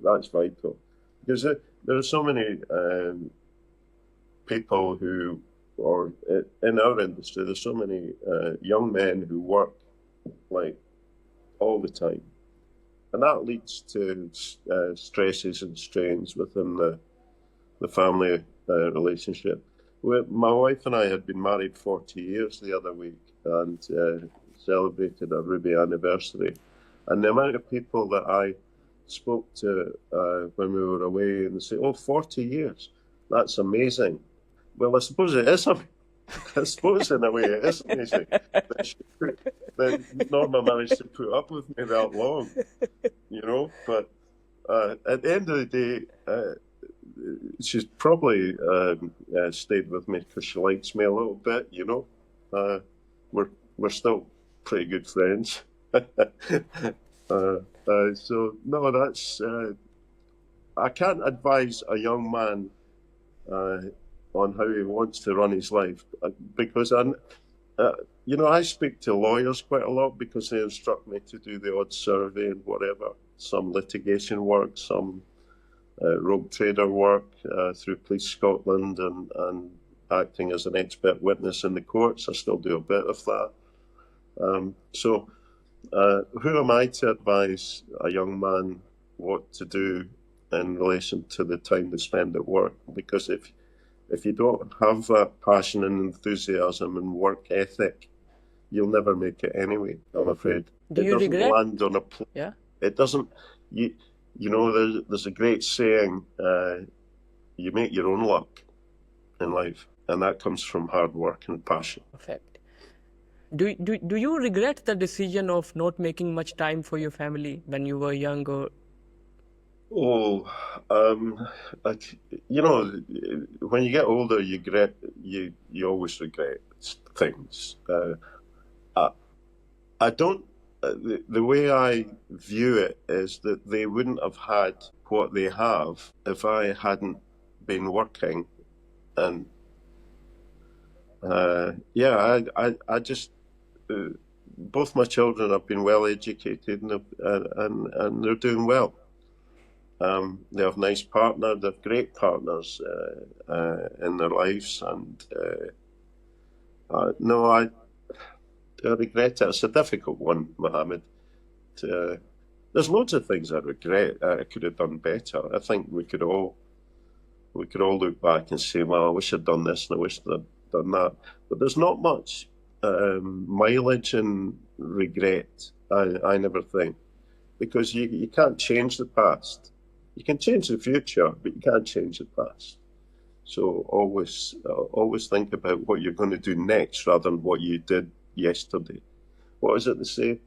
that's vital. Because there are so many people who, or in our industry, there's so many young men who work like all the time, and that leads to stresses and strains within the family relationship. My wife and I had been married 40 years the other week, and celebrated our ruby anniversary. And the amount of people that I spoke to when we were away, and they say, "Oh, 40 years, that's amazing." Well, I suppose it is. I suppose in a way it is amazing that Norma managed to put up with me that long, you know. But at the end of the day, she's probably stayed with me because she likes me a little bit, you know. We're still pretty good friends. So no, that's I can't advise a young man on how he wants to run his life, because you know, I speak to lawyers quite a lot because they instruct me to do the odd survey and whatever, some litigation work, some rogue trader work through Police Scotland, and acting as an expert witness in the courts. I still do a bit of that. So who am I to advise a young man what to do in relation to the time they spend at work? Because if you don't have that passion and enthusiasm and work ethic, you'll never make it anyway, I'm afraid. Do you regret? It doesn't land on a plate. Yeah. It doesn't. You know, there's a great saying, you make your own luck in life, and that comes from hard work and passion. Perfect. Do you regret the decision of not making much time for your family when you were young? Or you know, when you get older, you always regret things. I don't. The way I view it is that they wouldn't have had what they have if I hadn't been working, and I just. Both my children have been well educated, and they're doing well. They have nice partners. They have great partners in their lives, and no, I regret it. It's a difficult one, Mohammed. There's loads of things I regret. I could have done better. I think we could all look back and say, "Well, I wish I'd done this and I wish I'd done that." But there's not much mileage and regret, I never think, because you can't change the past. You can change the future, but you can't change the past. So always think about what you're going to do next rather than what you did yesterday. What is it they say?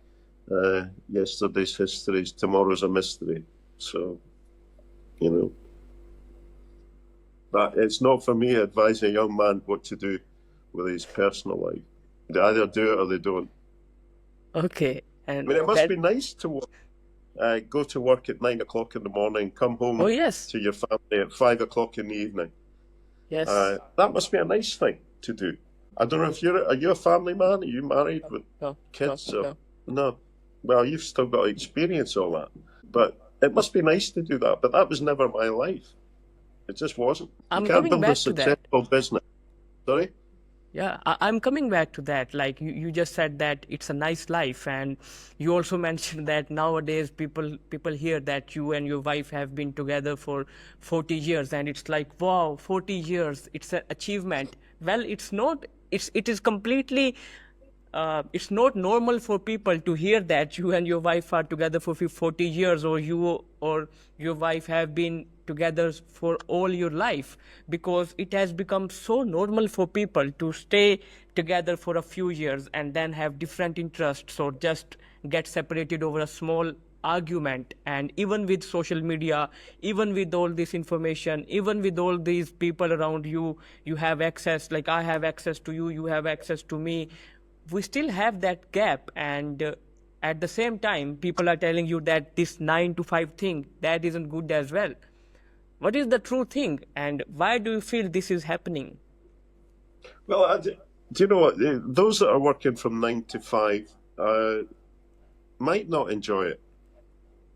Yesterday's history, tomorrow's a mystery. So, you know, but it's not for me advising a young man what to do with his personal life. They either do it or they don't. okay, I and mean, it must be nice to go to work at 9 o'clock in the morning, come home oh yes, to your family at 5 o'clock in the evening. yes. That must be a nice thing to do. I don't know if are you a family man? Are you married with No, kids? no. No. Well, you've still got to experience all that. But it must be nice to do that. But that was never my life. It just wasn't. I'm You can't coming build a back to that. successful business. Sorry? Yeah, I'm coming back to that. Like you just said that it's a nice life, and you also mentioned that nowadays people hear that you and your wife have been together for 40 years, and it's like, wow, 40 years, it's an achievement. Well, it's not. It is completely. It's not normal for people to hear that you and your wife are together for 40 years, or you or your wife have been together for all your life, because it has become so normal for people to stay together for a few years and then have different interests, or just get separated over a small argument. And even with social media, even with all this information, even with all these people around you, you have access, like I have access to you, you have access to me, we still have that gap. And at the same time, people are telling you that this 9 to 5 thing, that isn't good as well. What is the true thing, and why do you feel this is happening? Well, do you know what? Those that are working from 9 to 5 might not enjoy it.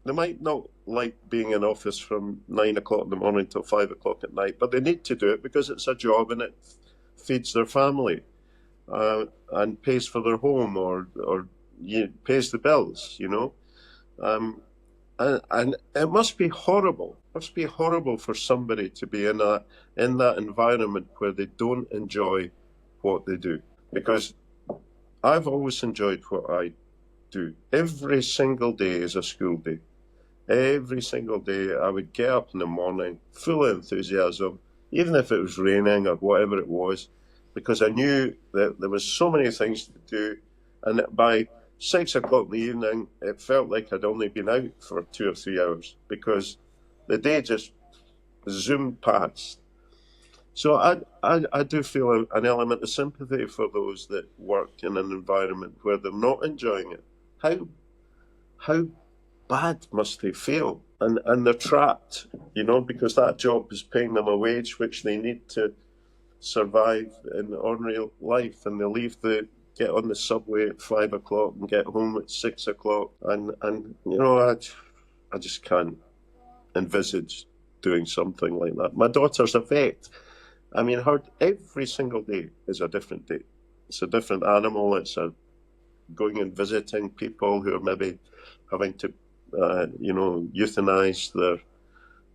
They might not like being in office from 9 o'clock in the morning till 5 o'clock at night, but they need to do it because it's a job and it feeds their family and pays for their home or pays the bills, you know. And it must be horrible. It must be horrible for somebody to be in that environment where they don't enjoy what they do. Because I've always enjoyed what I do. Every single day is a school day. Every single day I would get up in the morning, full of enthusiasm, even if it was raining or whatever it was, because I knew that there was so many things to do, and that by 6 o'clock in the evening, it felt like I'd only been out for 2 or 3 hours because the day just zoomed past. So I do feel an element of sympathy for those that work in an environment where they're not enjoying it. How bad must they feel? And they're trapped, you know, because that job is paying them a wage which they need to survive in ordinary life, and they get on the subway at 5 o'clock and get home at 6 o'clock, and you know, I just can't envisage doing something like that. My daughter's a vet. I mean, every single day is a different day. It's a different animal. It's going and visiting people who are maybe having to, euthanize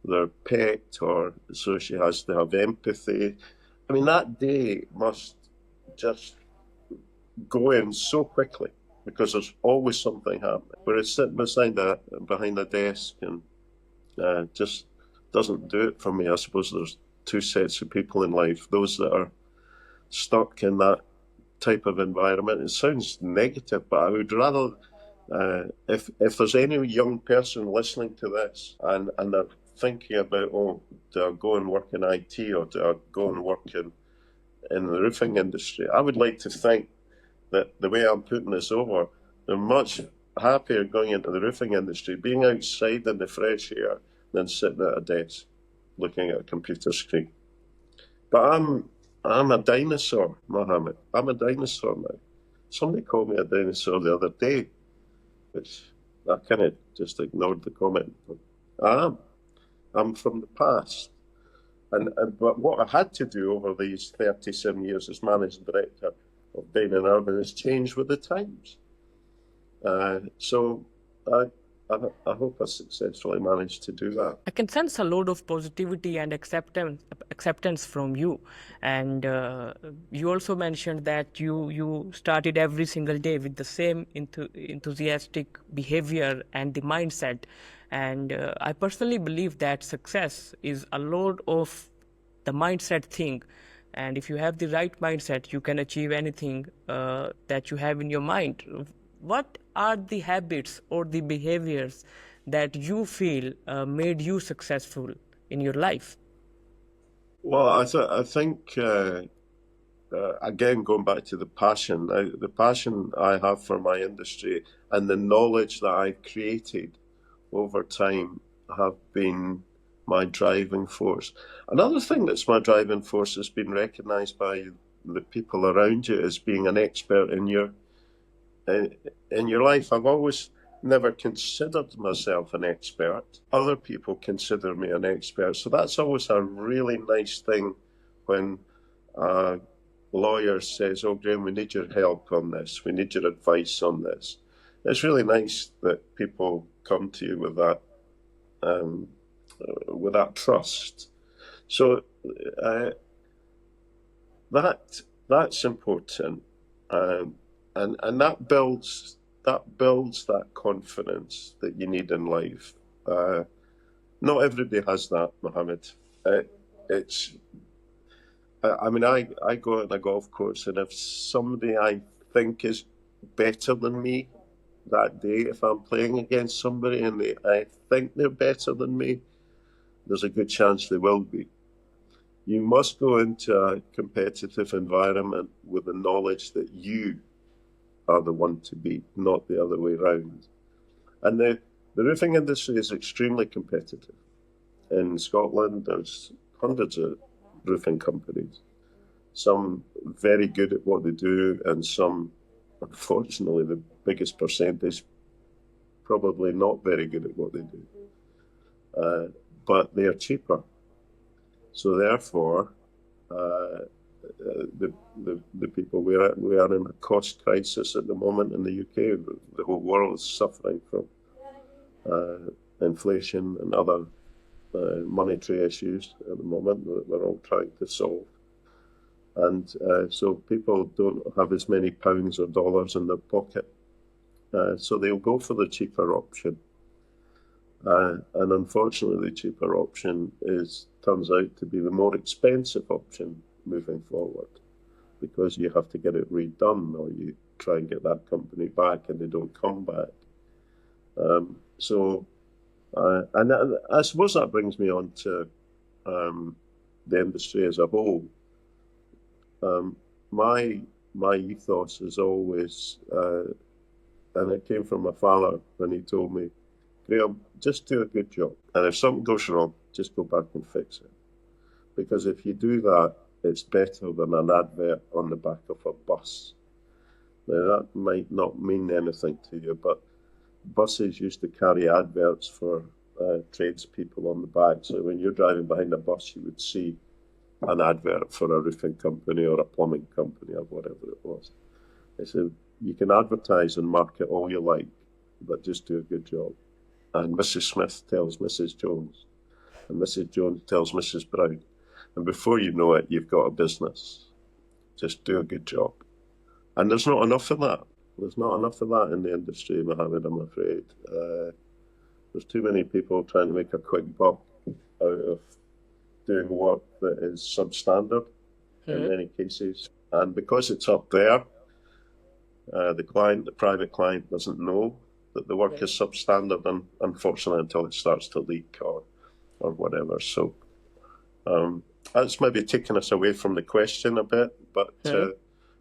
their pet, or so she has to have empathy. I mean, that day must just go in so quickly because there's always something happening. Whereas sitting behind a desk and just doesn't do it for me. I suppose there's two sets of people in life: those that are stuck in that type of environment. It sounds negative, but I would rather, if there's any young person listening to this and they're thinking about, do I go and work in IT or do I go and work in the roofing industry, I would like to think that the way I'm putting this over, they're much happier going into the roofing industry, being outside in the fresh air, than sitting at a desk looking at a computer screen. But I'm a dinosaur, Mohammed. I'm a dinosaur now. Somebody called me a dinosaur the other day, which I kind of just ignored the comment. I'm from the past. But what I had to do over these 37 years as managing director of Bain & Urban is change with the times. So I hope I successfully managed to do that. I can sense a lot of positivity and acceptance from you. And you also mentioned that you started every single day with the same enthusiastic behavior and the mindset. And I personally believe that success is a lot of the mindset thing. And if you have the right mindset, you can achieve anything that you have in your mind. What are the habits or the behaviors that you feel made you successful in your life? Well, I think, again, going back to the passion I have for my industry and the knowledge that I've created over time have been my driving force. Another thing that's my driving force has been recognised by the people around you as being an expert in your life. I've always never considered myself an expert. Other people consider me an expert. So that's always a really nice thing when a lawyer says, Graeme, we need your help on this. We need your advice on this. It's really nice that people come to you with that trust. So that's important. And that builds that confidence that you need in life. Not everybody has that, Mohammed. I go on a golf course, and if somebody I think is better than me that day, if I'm playing against somebody and I think they're better than me, there's a good chance they will be. You must go into a competitive environment with the knowledge that you are the one to beat, not the other way around. And the roofing industry is extremely competitive. In Scotland, there's hundreds of roofing companies, some very good at what they do, and some, unfortunately, the biggest percentage, probably not very good at what they do. But they are cheaper. So therefore, the people we are in a cost crisis at the moment in the UK. The whole world is suffering from inflation and other monetary issues at the moment that we're all trying to solve. And so people don't have as many pounds or dollars in their pocket. So they'll go for the cheaper option. And unfortunately, the cheaper option turns out to be the more expensive option moving forward, because you have to get it redone, or you try and get that company back and they don't come back. And I suppose that brings me on to the industry as a whole. My ethos is always, and it came from my father when he told me, Graeme, just do a good job. And if something goes wrong, just go back and fix it. Because if you do that, it's better than an advert on the back of a bus. Now, that might not mean anything to you, but buses used to carry adverts for tradespeople on the back. So when you're driving behind a bus, you would see an advert for a roofing company or a plumbing company or whatever it was. I said, you can advertise and market all you like, but just do a good job. And Mrs. Smith tells Mrs. Jones, and Mrs. Jones tells Mrs. Brown. And before you know it, you've got a business. Just do a good job. And there's not enough of that. There's not enough of that in the industry, Mohammed, I'm afraid. There's too many people trying to make a quick buck out of doing work that is substandard in many cases. And because it's up there, the private client doesn't know that the work is substandard, and unfortunately until it starts to leak or whatever. So that's maybe taking us away from the question a bit, but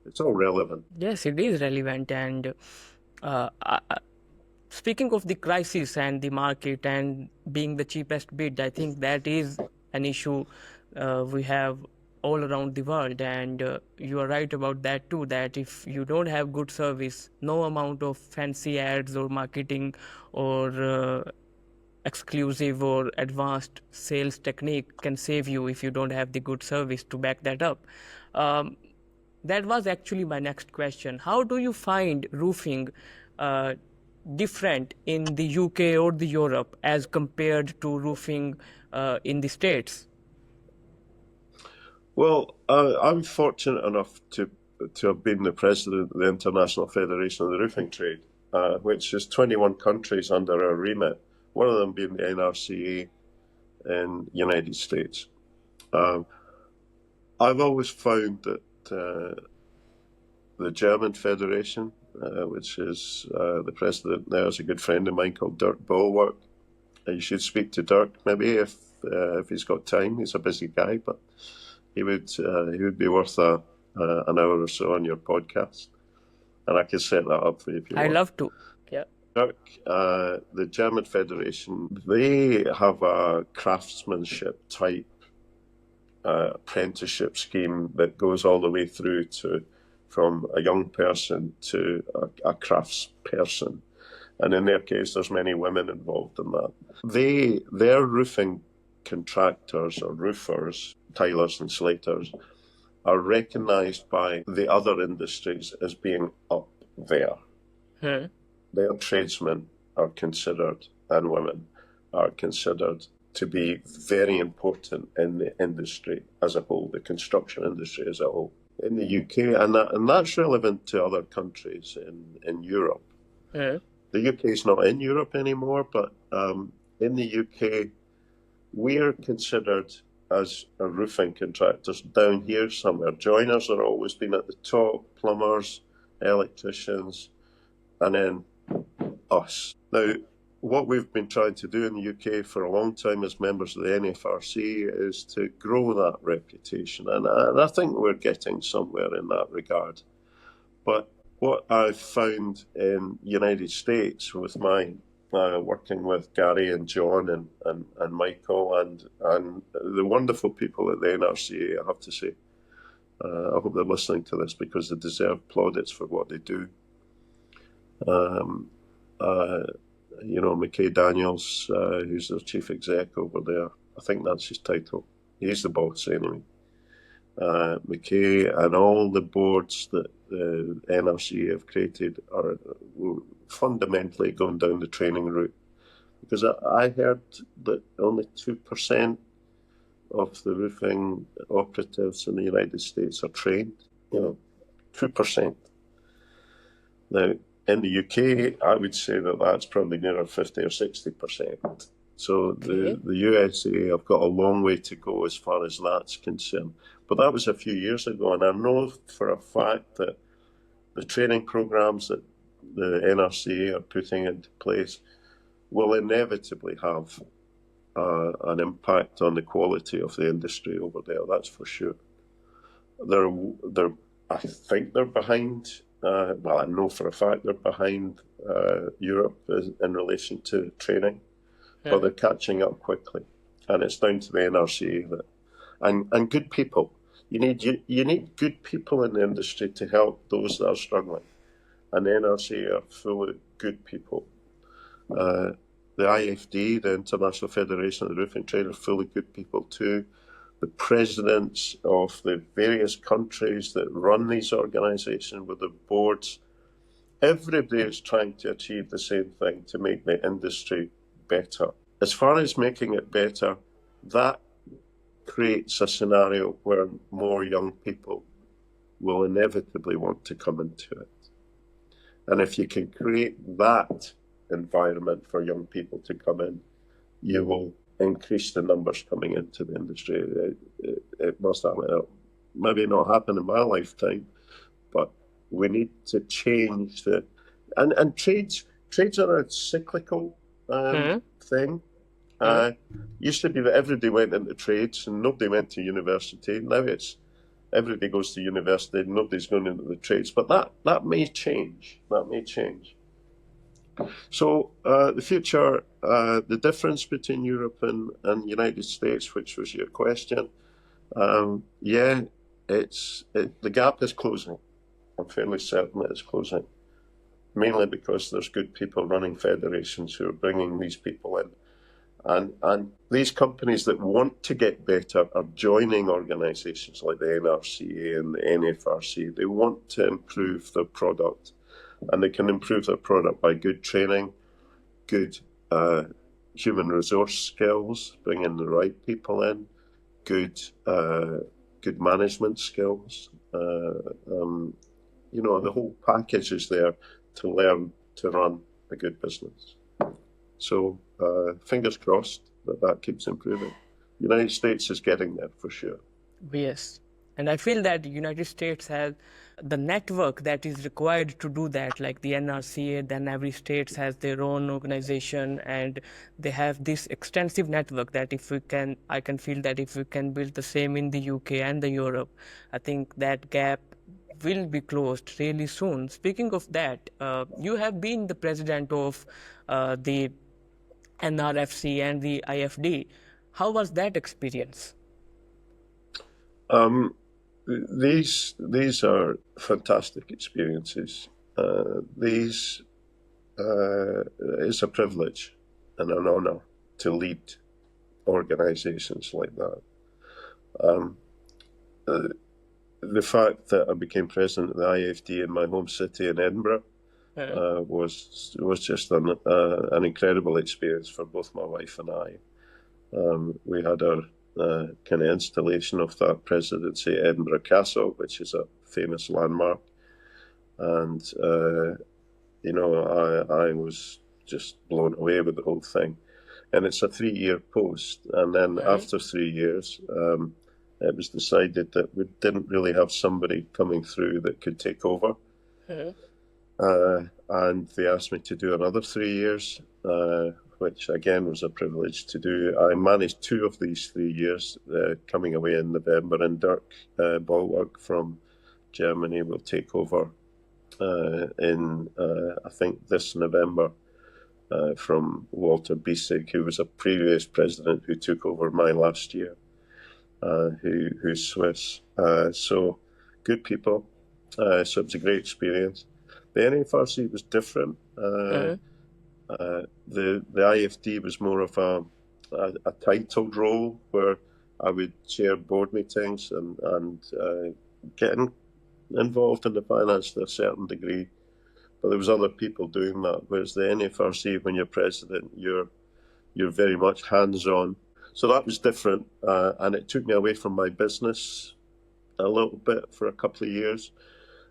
it's all relevant. Yes, it is relevant. And speaking of the crisis and the market and being the cheapest bid, I think that is an issue we have all around the world. And you are right about that too, that if you don't have good service, no amount of fancy ads or marketing or exclusive or advanced sales technique can save you if you don't have the good service to back that up. That was actually my next question. How do you find roofing different in the UK or the Europe as compared to roofing in the States? Well, I'm fortunate enough to have been the president of the International Federation of the Roofing Trade, which is 21 countries under our remit, one of them being the NRCA in the United States. I've always found that the German Federation, which is the president there is a good friend of mine called Dirk Bollwerk. You should speak to Dirk maybe if he's got time. He's a busy guy, but he would be worth an hour or so on your podcast, and I can set that up for you if you want. I'd love to. Yeah. Dirk, the German Federation, they have a craftsmanship type apprenticeship scheme that goes all the way through to from a young person to a craftsperson. And in their case, there's many women involved in that. Their roofing contractors or roofers, tilers and slaters, are recognised by the other industries as being up there. Their tradesmen are considered, and women are considered, to be very important in the industry as a whole, the construction industry as a whole. In the UK, and that's relevant to other countries in Europe. The UK is not in Europe anymore, but in the UK, we're considered as a roofing contractors down here somewhere. Joiners are always been at the top, plumbers, electricians, and then us. Now, what we've been trying to do in the UK for a long time as members of the NFRC is to grow that reputation. And I think we're getting somewhere in that regard. But what I've found in the United States with my working with Gary and John and Michael and the wonderful people at the NRCA, I have to say, I hope they're listening to this because they deserve plaudits for what they do. McKay Daniels, who's their chief exec over there, I think that's his title. He's the boss anyway. McKay and all the boards that the NRC have created are fundamentally going down the training route. Because I heard that only 2% of the roofing operatives in the United States are trained. 2%. Now, in the UK, I would say that that's probably nearer 50 or 60%. So the USA have got a long way to go as far as that's concerned. But that was a few years ago, and I know for a fact that the training programs that the NRCA are putting into place will inevitably have an impact on the quality of the industry over there, that's for sure. I think they're behind. I know for a fact they're behind Europe in relation to training, but they're catching up quickly, and it's down to the NRCA and good people. You need good people in the industry to help those that are struggling, and the NRCA are full of good people. The IFD, the International Federation of the Roofing Trade, are full of good people too. The presidents of the various countries that run these organisations with the boards, everybody is trying to achieve the same thing, to make the industry better. As far as making it better, that creates a scenario where more young people will inevitably want to come into it. And if you can create that environment for young people to come in, you will increase the numbers coming into the industry. It must happen. Maybe not happen in my lifetime, but we need to change the and trades are a cyclical thing. Used to be that everybody went into trades and nobody went to university. Now it's everybody goes to university and nobody's going into the trades. But that may change. That may change. So the future, the difference between Europe and the United States, which was your question, the gap is closing. I'm fairly certain that it's closing, mainly because there's good people running federations who are bringing these people in. And these companies that want to get better are joining organisations like the NRCA and the NFRC. They want to improve their product. And they can improve their product by good training, good human resource skills, bringing the right people in, good management skills. The whole package is there to learn to run a good business. So fingers crossed that keeps improving. The United States is getting there for sure. Yes. And I feel that the United States has the network that is required to do that, like the NRCA, then every state has their own organization, and they have this extensive network that I can feel that if we can build the same in the UK and the Europe, I think that gap will be closed really soon. Speaking of that, you have been the president of the NRFC and the IFD. How was that experience? These are fantastic experiences. It's a privilege and an honour to lead organisations like that. The fact that I became president of the IFD in my home city in Edinburgh was just an incredible experience for both my wife and I. We had our kind of installation of that presidency at Edinburgh Castle, which is a famous landmark. And, I was just blown away with the whole thing. And it's a 3-year post. And then after 3 years, it was decided that we didn't really have somebody coming through that could take over. and they asked me to do another 3 years, which again was a privilege to do. I managed 2 of these 3 years, coming away in November, and Dirk Ballweg from Germany will take over in, I think, this November from Walter Biesig, who was a previous president who took over my last year, who's Swiss. So good people. So it was a great experience. The NFRC was different. The IFD was more of a titled role where I would chair board meetings and get involved in the finance to a certain degree. But there was other people doing that, whereas the NFRC, when you're president, you're very much hands-on. So that was different, and it took me away from my business a little bit for a couple of years.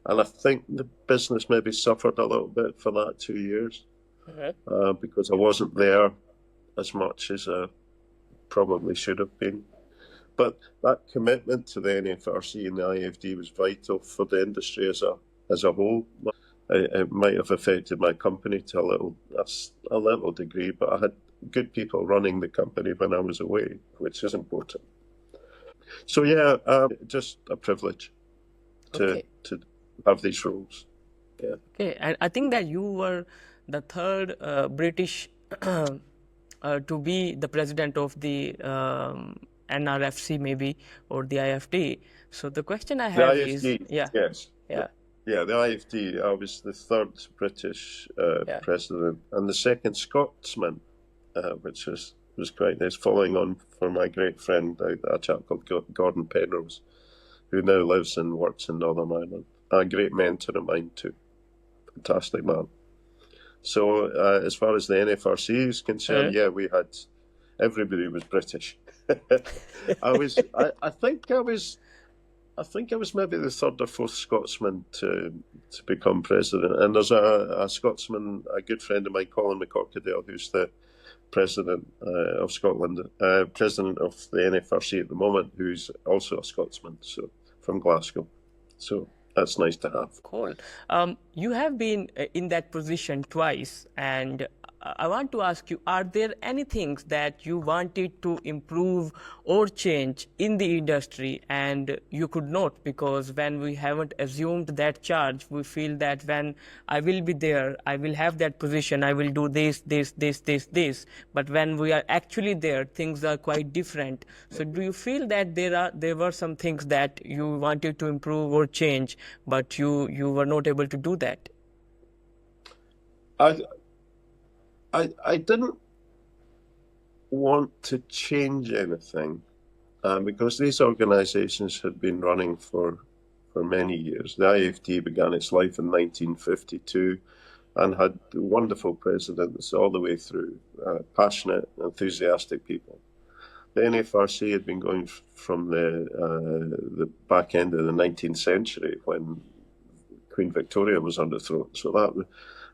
And I think the business maybe suffered a little bit for that 2 years, because I wasn't there as much as I probably should have been. But that commitment to the NFRC and the IFD was vital for the industry as a whole. It might have affected my company to a little degree, but I had good people running the company when I was away, which is important. So yeah, just a privilege to have these roles. Yeah. Okay, and I think that you were the third British to be the president of the NRFC maybe, or the IFD. So the question I have is, the IFD. I was the third British president and the second Scotsman, which was quite nice, following on from my great friend, a chap called Gordon Penrose, who now lives and works in Northern Ireland. A great mentor of mine too. Fantastic man. So as far as the NFRC is concerned, everybody was British. I think I was maybe the third or fourth Scotsman to become president. And there's a Scotsman, a good friend of mine, Colin McCorkadale, who's the president of Scotland, president of the NFRC at the moment, who's also a Scotsman, so from Glasgow. So that's nice to have. Cool. You have been in that position twice, and I want to ask you, are there any things that you wanted to improve or change in the industry and you could not? Because when we haven't assumed that charge, we feel that when I will be there, I will have that position, I will do this. But when we are actually there, things are quite different. So do you feel that there were some things that you wanted to improve or change, but you were not able to do that? I didn't want to change anything because these organisations had been running for many years. The IFD began its life in 1952 and had wonderful presidents all the way through, passionate, enthusiastic people. The NFRC had been going from the back end of the 19th century when Queen Victoria was on the throne. So that.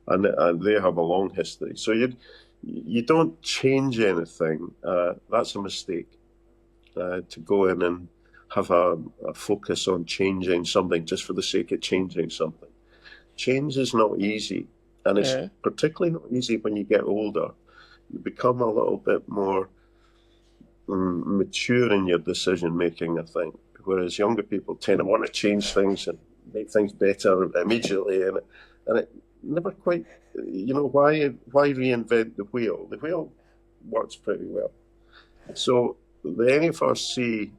And they have a long history. So you don't change anything. That's a mistake. To go in and have a focus on changing something just for the sake of changing something. Change is not easy, and it's particularly not easy when you get older. You become a little bit more mature in your decision making, I think. Whereas younger people tend to want to change things and make things better immediately, and it never quite, why reinvent the wheel? The wheel works pretty well. So the NFRC,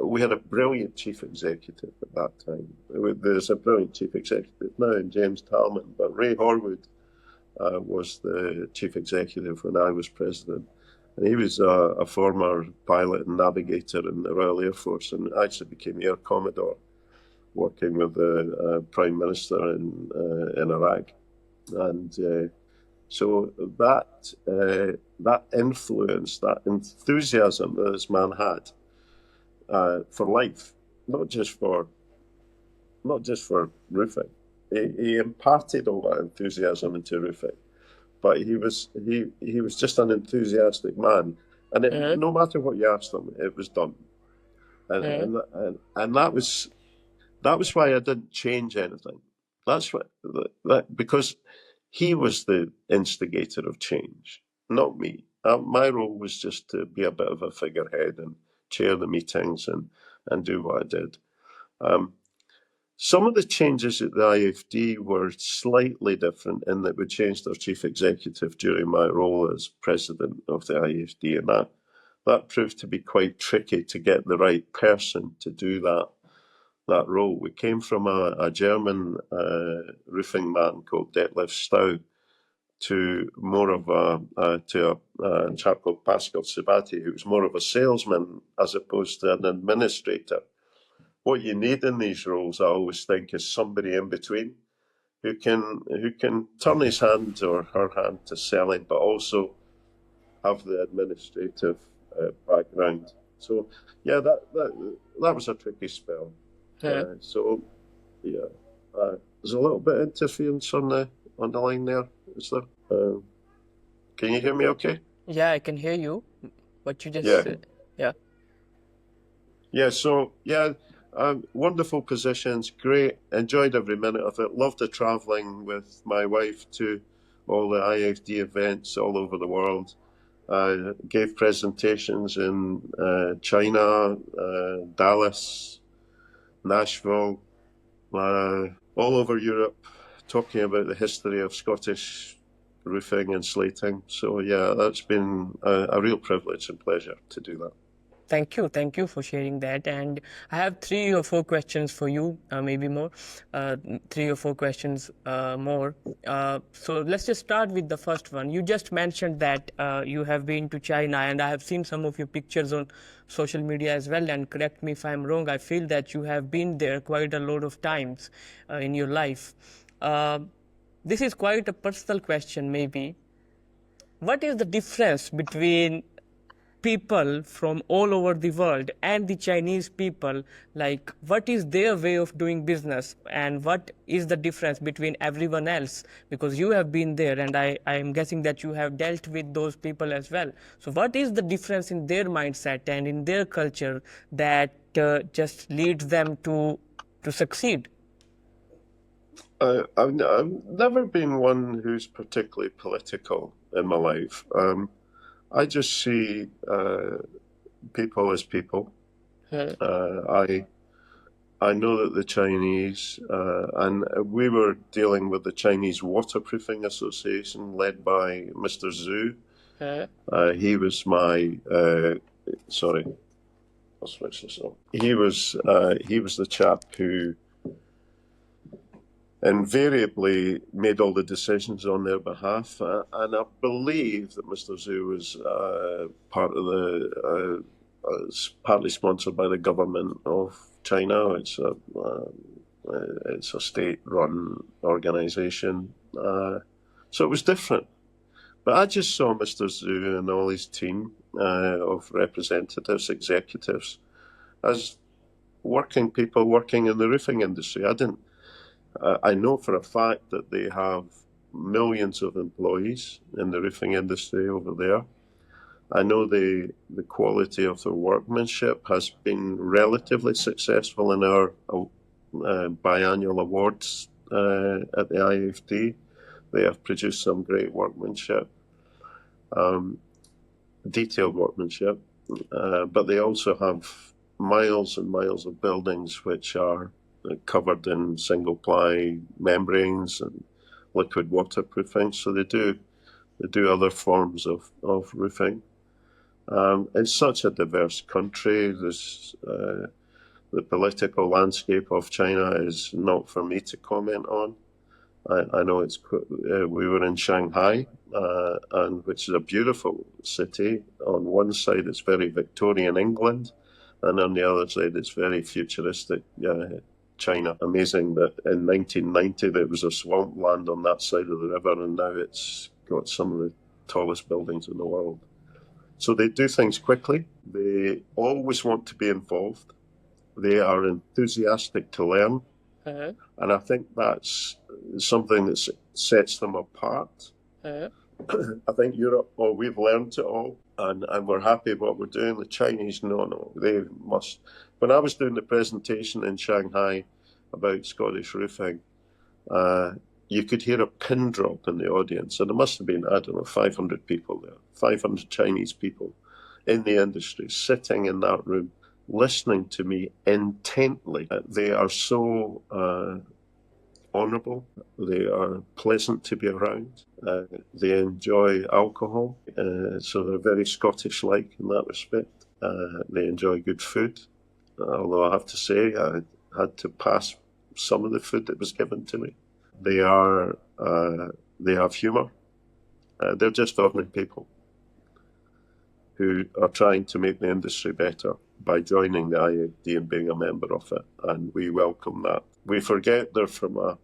we had a brilliant chief executive at that time. There's a brilliant chief executive now in James Talman, but Ray Horwood was the chief executive when I was president. And he was a former pilot and navigator in the Royal Air Force and actually became Air Commodore, working with the Prime Minister in Iraq. And so that influence, that enthusiasm that this man had for life, not just for roofing. He imparted all that enthusiasm into roofing. But he was just an enthusiastic man. And no matter what you asked him, it was done. And that was why I didn't change anything. That's what because he was the instigator of change, not me. My role was just to be a bit of a figurehead and chair the meetings and do what I did. Some of the changes at the IFD were slightly different in that we changed our chief executive during my role as president of the IFD, and that proved to be quite tricky to get the right person to do that role. We came from a German roofing man called Detlef Stau to more of a chap called Pascal Sabati, who was more of a salesman as opposed to an administrator. What you need in these roles, I always think, is somebody in between who can turn his hand or her hand to selling, but also have the administrative background. So yeah, that was a tricky spell. Yeah. There's a little bit of interference on the line there. Is there? Can you hear me? Okay. Yeah, I can hear you. What you just said. Yeah. Yeah. So yeah. Wonderful positions, great, enjoyed every minute of it, loved the travelling with my wife to all the IFD events all over the world. Gave presentations in China, Dallas, Nashville, all over Europe, talking about the history of Scottish roofing and slating. So yeah, that's been a real privilege and pleasure to do that. Thank you for sharing that. And I have 3 or 4 questions for you, maybe more, 3 or 4 questions more. So let's just start with the first one. You just mentioned that you have been to China, and I have seen some of your pictures on social media as well. And correct me if I'm wrong, I feel that you have been there quite a lot of times in your life. This is quite a personal question, maybe. What is the difference between people from all over the world and the Chinese people? Like, what is their way of doing business, and what is the difference between everyone else? Because you have been there, and I am guessing that you have dealt with those people as well. So what is the difference in their mindset and in their culture that just leads them to succeed? I've never been one who's particularly political in my life. I just see people as people. I know that the Chinese, and we were dealing with the Chinese Waterproofing Association led by Mr. Zhu. He was my, sorry, I'll switch this on. He was the chap who invariably made all the decisions on their behalf, and I believe that Mr. Zhu was partly sponsored by the government of China. It's a state-run organisation, so it was different. But I just saw Mr. Zhu and all his team of representatives, executives, as working people working in the roofing industry. I know for a fact that they have millions of employees in the roofing industry over there. I know the quality of their workmanship has been relatively successful in our biannual awards at the IFD. They have produced some great workmanship, detailed workmanship, but they also have miles and miles of buildings which are covered in single-ply membranes and liquid waterproofing. So they do other forms of roofing. It's such a diverse country. The political landscape of China is not for me to comment on. I know we were in Shanghai, and which is a beautiful city. On one side, it's very Victorian England, and on the other side, it's very futuristic China. Amazing that in 1990 there was a swampland on that side of the river, and now it's got some of the tallest buildings in the world. So they do things quickly. They always want to be involved. They are enthusiastic to learn. And I think that's something that sets them apart. I think Europe, we've learned it all, and we're happy with what we're doing. The Chinese, no, they must. When I was doing the presentation in Shanghai about Scottish roofing, you could hear a pin drop in the audience. And there must have been, I don't know, 500 people there, 500 Chinese people in the industry sitting in that room, listening to me intently. They are so honourable. They are pleasant to be around. They enjoy alcohol, so they're very Scottish-like in that respect. They enjoy good food, although I have to say I had to pass some of the food that was given to me. They have humour. They're just ordinary people who are trying to make the industry better by joining the IFD and being a member of it, and we welcome that. We forget they're from a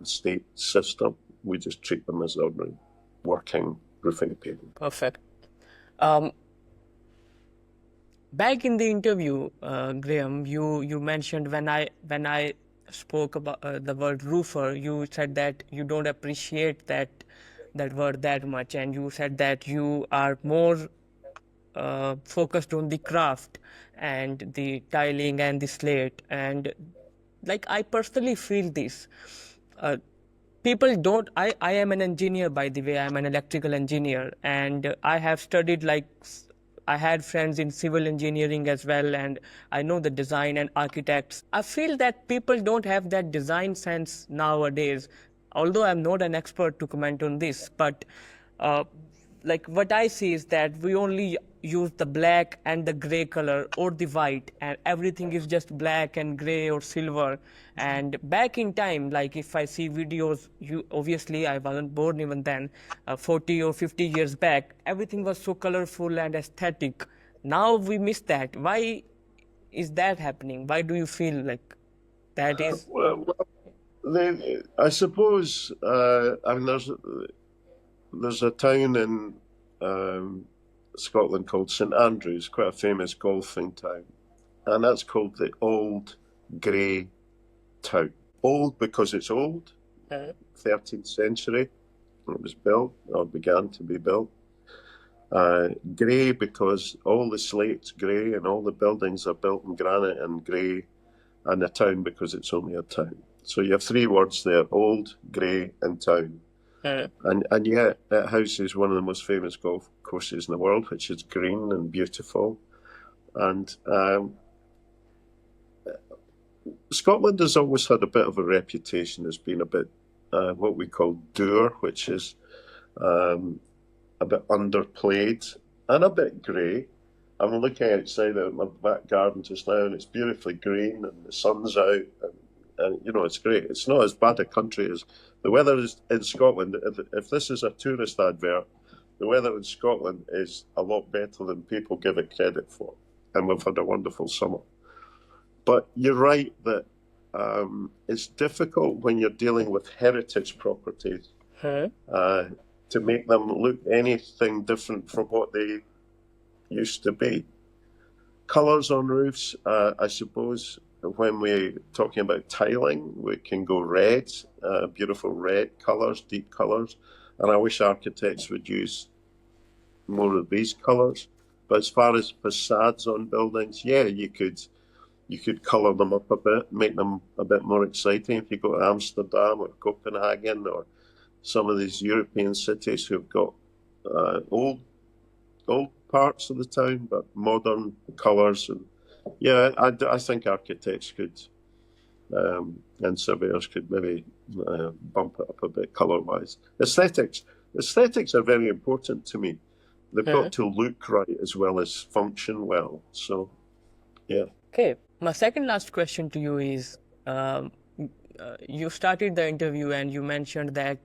state system. We just treat them as ordinary working roofing people. Perfect. Back in the interview, Graeme, you mentioned when I spoke about the word roofer, you said that you don't appreciate that word that much, and you said that you are more focused on the craft and the tiling and the slate. And like, I personally feel this. People don't. I am an engineer, by the way. I'm an electrical engineer, and I have studied, like, I had friends in civil engineering as well, and I know the design and architects. I feel that people don't have that design sense nowadays, although I'm not an expert to comment on this. But like, what I see is that we only use the black and the gray color or the white, and everything is just black and gray or silver. And back in time, like, if I see videos, obviously I wasn't born even then, 40 or 50 years back, everything was so colorful and aesthetic. Now we miss that. Why is that happening? Why do you feel like that is? I suppose, I mean, there's a town in Scotland called St Andrews, quite a famous golfing town, and that's called the Old Grey Town. Old because it's old, 13th century it was built, or began to be built. Grey because all the slate's grey and all the buildings are built in granite and grey, and a town because it's only a town. So you have three words there: old, grey and town. And yet it houses one of the most famous golf courses in the world, which is green and beautiful. And Scotland has always had a bit of a reputation as being a bit what we call dour, which is a bit underplayed and a bit grey. I'm looking outside at my back garden just now, and it's beautifully green, and the sun's out, and you know, it's great. It's not as bad a country as the weather is in Scotland. If this is a tourist advert, the weather in Scotland is a lot better than people give it credit for, and we've had a wonderful summer. But you're right that it's difficult when you're dealing with heritage properties to make them look anything different from what they used to be. Colours on roofs, I suppose, when we're talking about tiling, we can go red, beautiful red colours, deep colours, and I wish architects would use more of these colours. But as far as facades on buildings, yeah, you could colour them up a bit, make them a bit more exciting. If you go to Amsterdam or Copenhagen or some of these European cities who've got old parts of the town, but modern colours. And yeah, I think architects could and surveyors could maybe bump it up a bit colour-wise. Aesthetics are very important to me. They've got to look right as well as function well. So, yeah. Okay, my second last question to you is, you started the interview and you mentioned that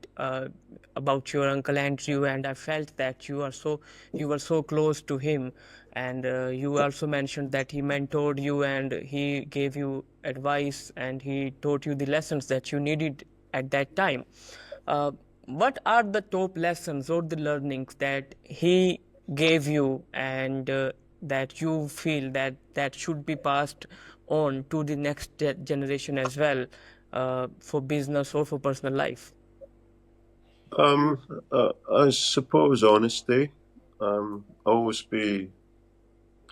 about your uncle Andrew, and I felt that you were so close to him, and you also mentioned that he mentored you and he gave you advice and he taught you the lessons that you needed at that time. What are the top lessons or the learnings that he gave you, and that you feel that should be passed on to the next generation as well, for business or for personal life? I suppose honesty. Always be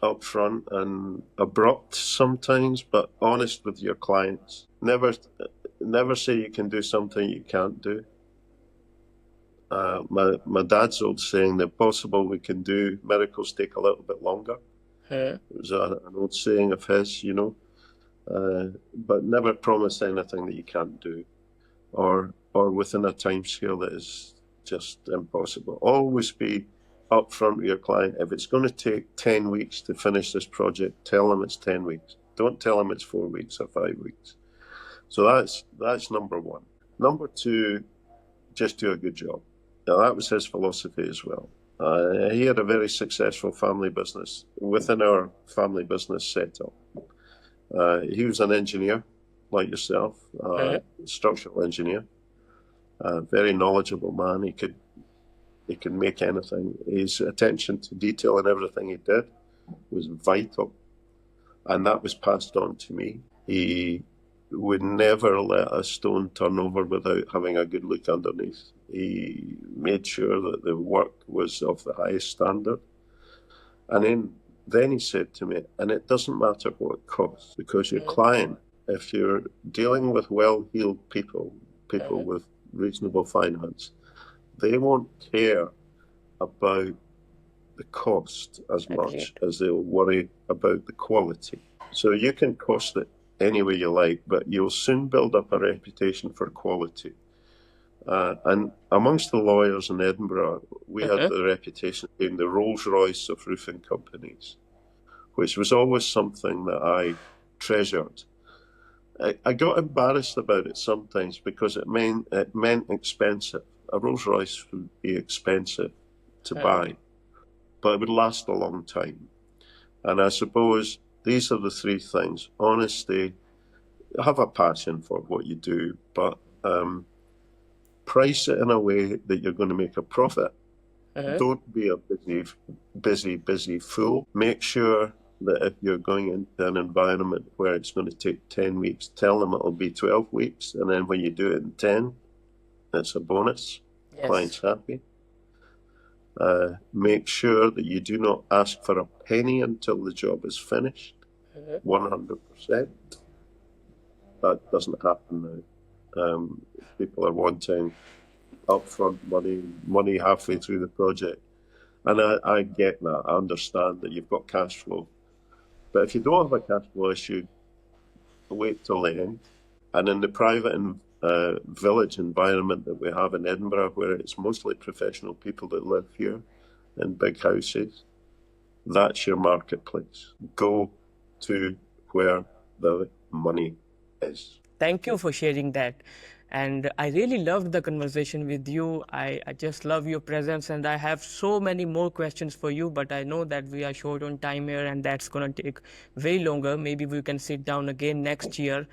upfront and abrupt sometimes, but honest with your clients. Never say you can do something you can't do. My dad's old saying, the possible we can do, miracles take a little bit longer. It was an old saying of his, but never promise anything that you can't do, or within a time scale that is just impossible. Always be upfront with your client. If it's going to take 10 weeks to finish this project, tell them it's 10 weeks. Don't tell them it's 4 weeks or 5 weeks. So that's number one. Number two, just do a good job. Now, that was his philosophy as well. He had a very successful family business within our family business setup. He was an engineer like yourself, structural engineer, very knowledgeable man. He could make anything. His attention to detail in everything he did was vital, and that was passed on to me. He would never let a stone turn over without having a good look underneath. He made sure that the work was of the highest standard. And then he said to me, and it doesn't matter what it costs, because your client, if you're dealing with well-heeled people with reasonable finance, they won't care about the cost as much as they'll worry about the quality. So you can cost it any way you like, but you'll soon build up a reputation for quality. And amongst the lawyers in Edinburgh, we had the reputation of being the Rolls-Royce of roofing companies, which was always something that I treasured. I got embarrassed about it sometimes because it meant expensive. A Rolls-Royce would be expensive to buy, but it would last a long time. And I suppose these are the three things: honesty, have a passion for what you do, but price it in a way that you're going to make a profit. Don't be a busy fool. Make sure that if you're going into an environment where it's going to take 10 weeks, tell them it'll be 12 weeks. And then when you do it in 10, it's a bonus. Client's happy. Make sure that you do not ask for a penny until the job is finished. 100%. That doesn't happen now. People are wanting upfront money halfway through the project. And I get that. I understand that you've got cash flow. But if you don't have a cash flow issue, wait till the end. And in the private village environment that we have in Edinburgh, where it's mostly professional people that live here in big houses, that's your marketplace. Go to where the money is. Thank you for sharing that. And I really loved the conversation with you. I just love your presence, and I have so many more questions for you, but I know that we are short on time here and that's going to take way longer. Maybe we can sit down again next year.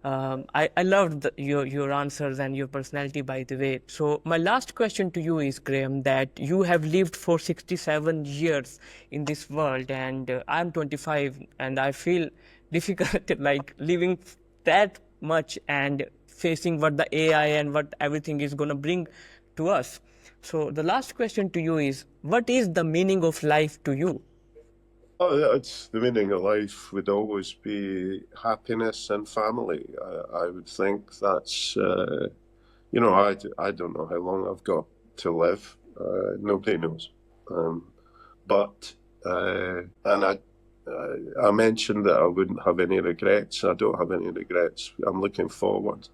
I loved your answers and your personality, by the way. So my last question to you is, Graeme, that you have lived for 67 years in this world, and I'm 25, and I feel difficult like living that much and facing what the AI and what everything is going to bring to us. So the last question to you is, what is the meaning of life to you? Oh, it's the meaning of life would always be happiness and family. I would think that's, I don't know how long I've got to live. Nobody knows. And I mentioned that I wouldn't have any regrets. I don't have any regrets. I'm looking forward.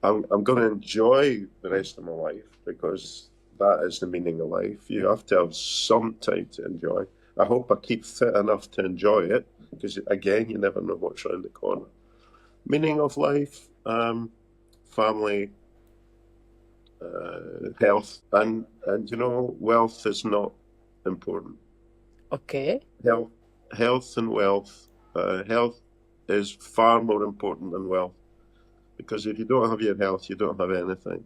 I'm going to enjoy the rest of my life, because that is the meaning of life. You have to have some time to enjoy. I hope I keep fit enough to enjoy it, because again, you never know what's around the corner. Meaning of life, family, health, and wealth is not important. Okay. Health and wealth. Health is far more important than wealth, because if you don't have your health, you don't have anything.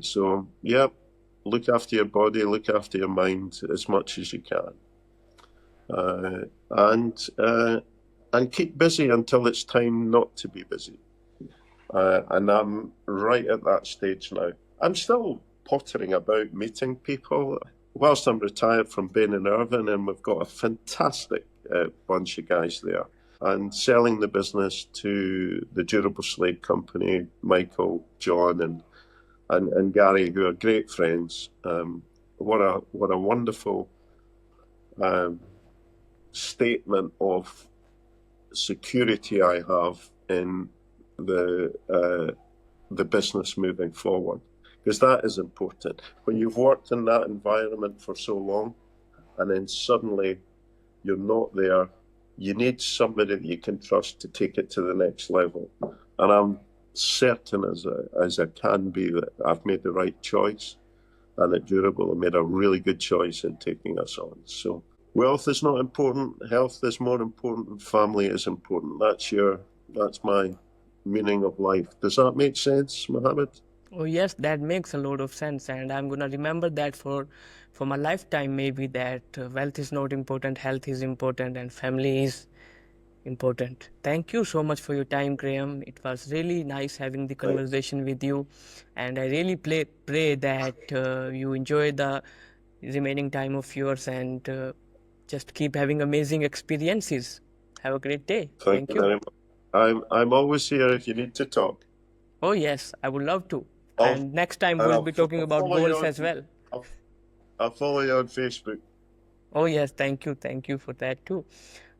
So, look after your body, look after your mind as much as you can. And keep busy until it's time not to be busy. And I'm right at that stage now. I'm still pottering about meeting people. whilst I'm retired from Bain and Irvine, and we've got a fantastic bunch of guys there, and selling the business to the Durable Slate Company, Michael, John, and Gary, who are great friends. What a wonderful statement of security I have in the business moving forward, because that is important. When you've worked in that environment for so long, and then suddenly you're not there, you need somebody that you can trust to take it to the next level. And I'm certain as I can be that I've made the right choice, and at Durable I made a really good choice in taking us on. So wealth is not important, health is more important, and family is important. That's my meaning of life. Does that make sense, Mohammed? Oh yes, that makes a lot of sense, and I'm gonna remember that for my lifetime. Maybe that wealth is not important, health is important, and family is important. Thank you so much for your time, Graham. It was really nice having the conversation with you, and I really pray that you enjoy the remaining time of yours, and just keep having amazing experiences. Have a great day. Thank you very much. I'm always here if you need to talk. Oh yes, I would love to. And next time we'll be talking about goals as well. I'll follow you on Facebook. Oh yes, thank you for that too.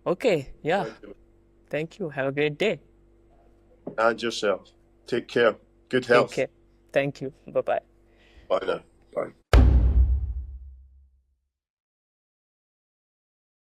Okay, yeah. Thank you. Have a great day. And yourself. Take care. Good health. Take care. Thank you. Bye-bye. Bye now. Bye.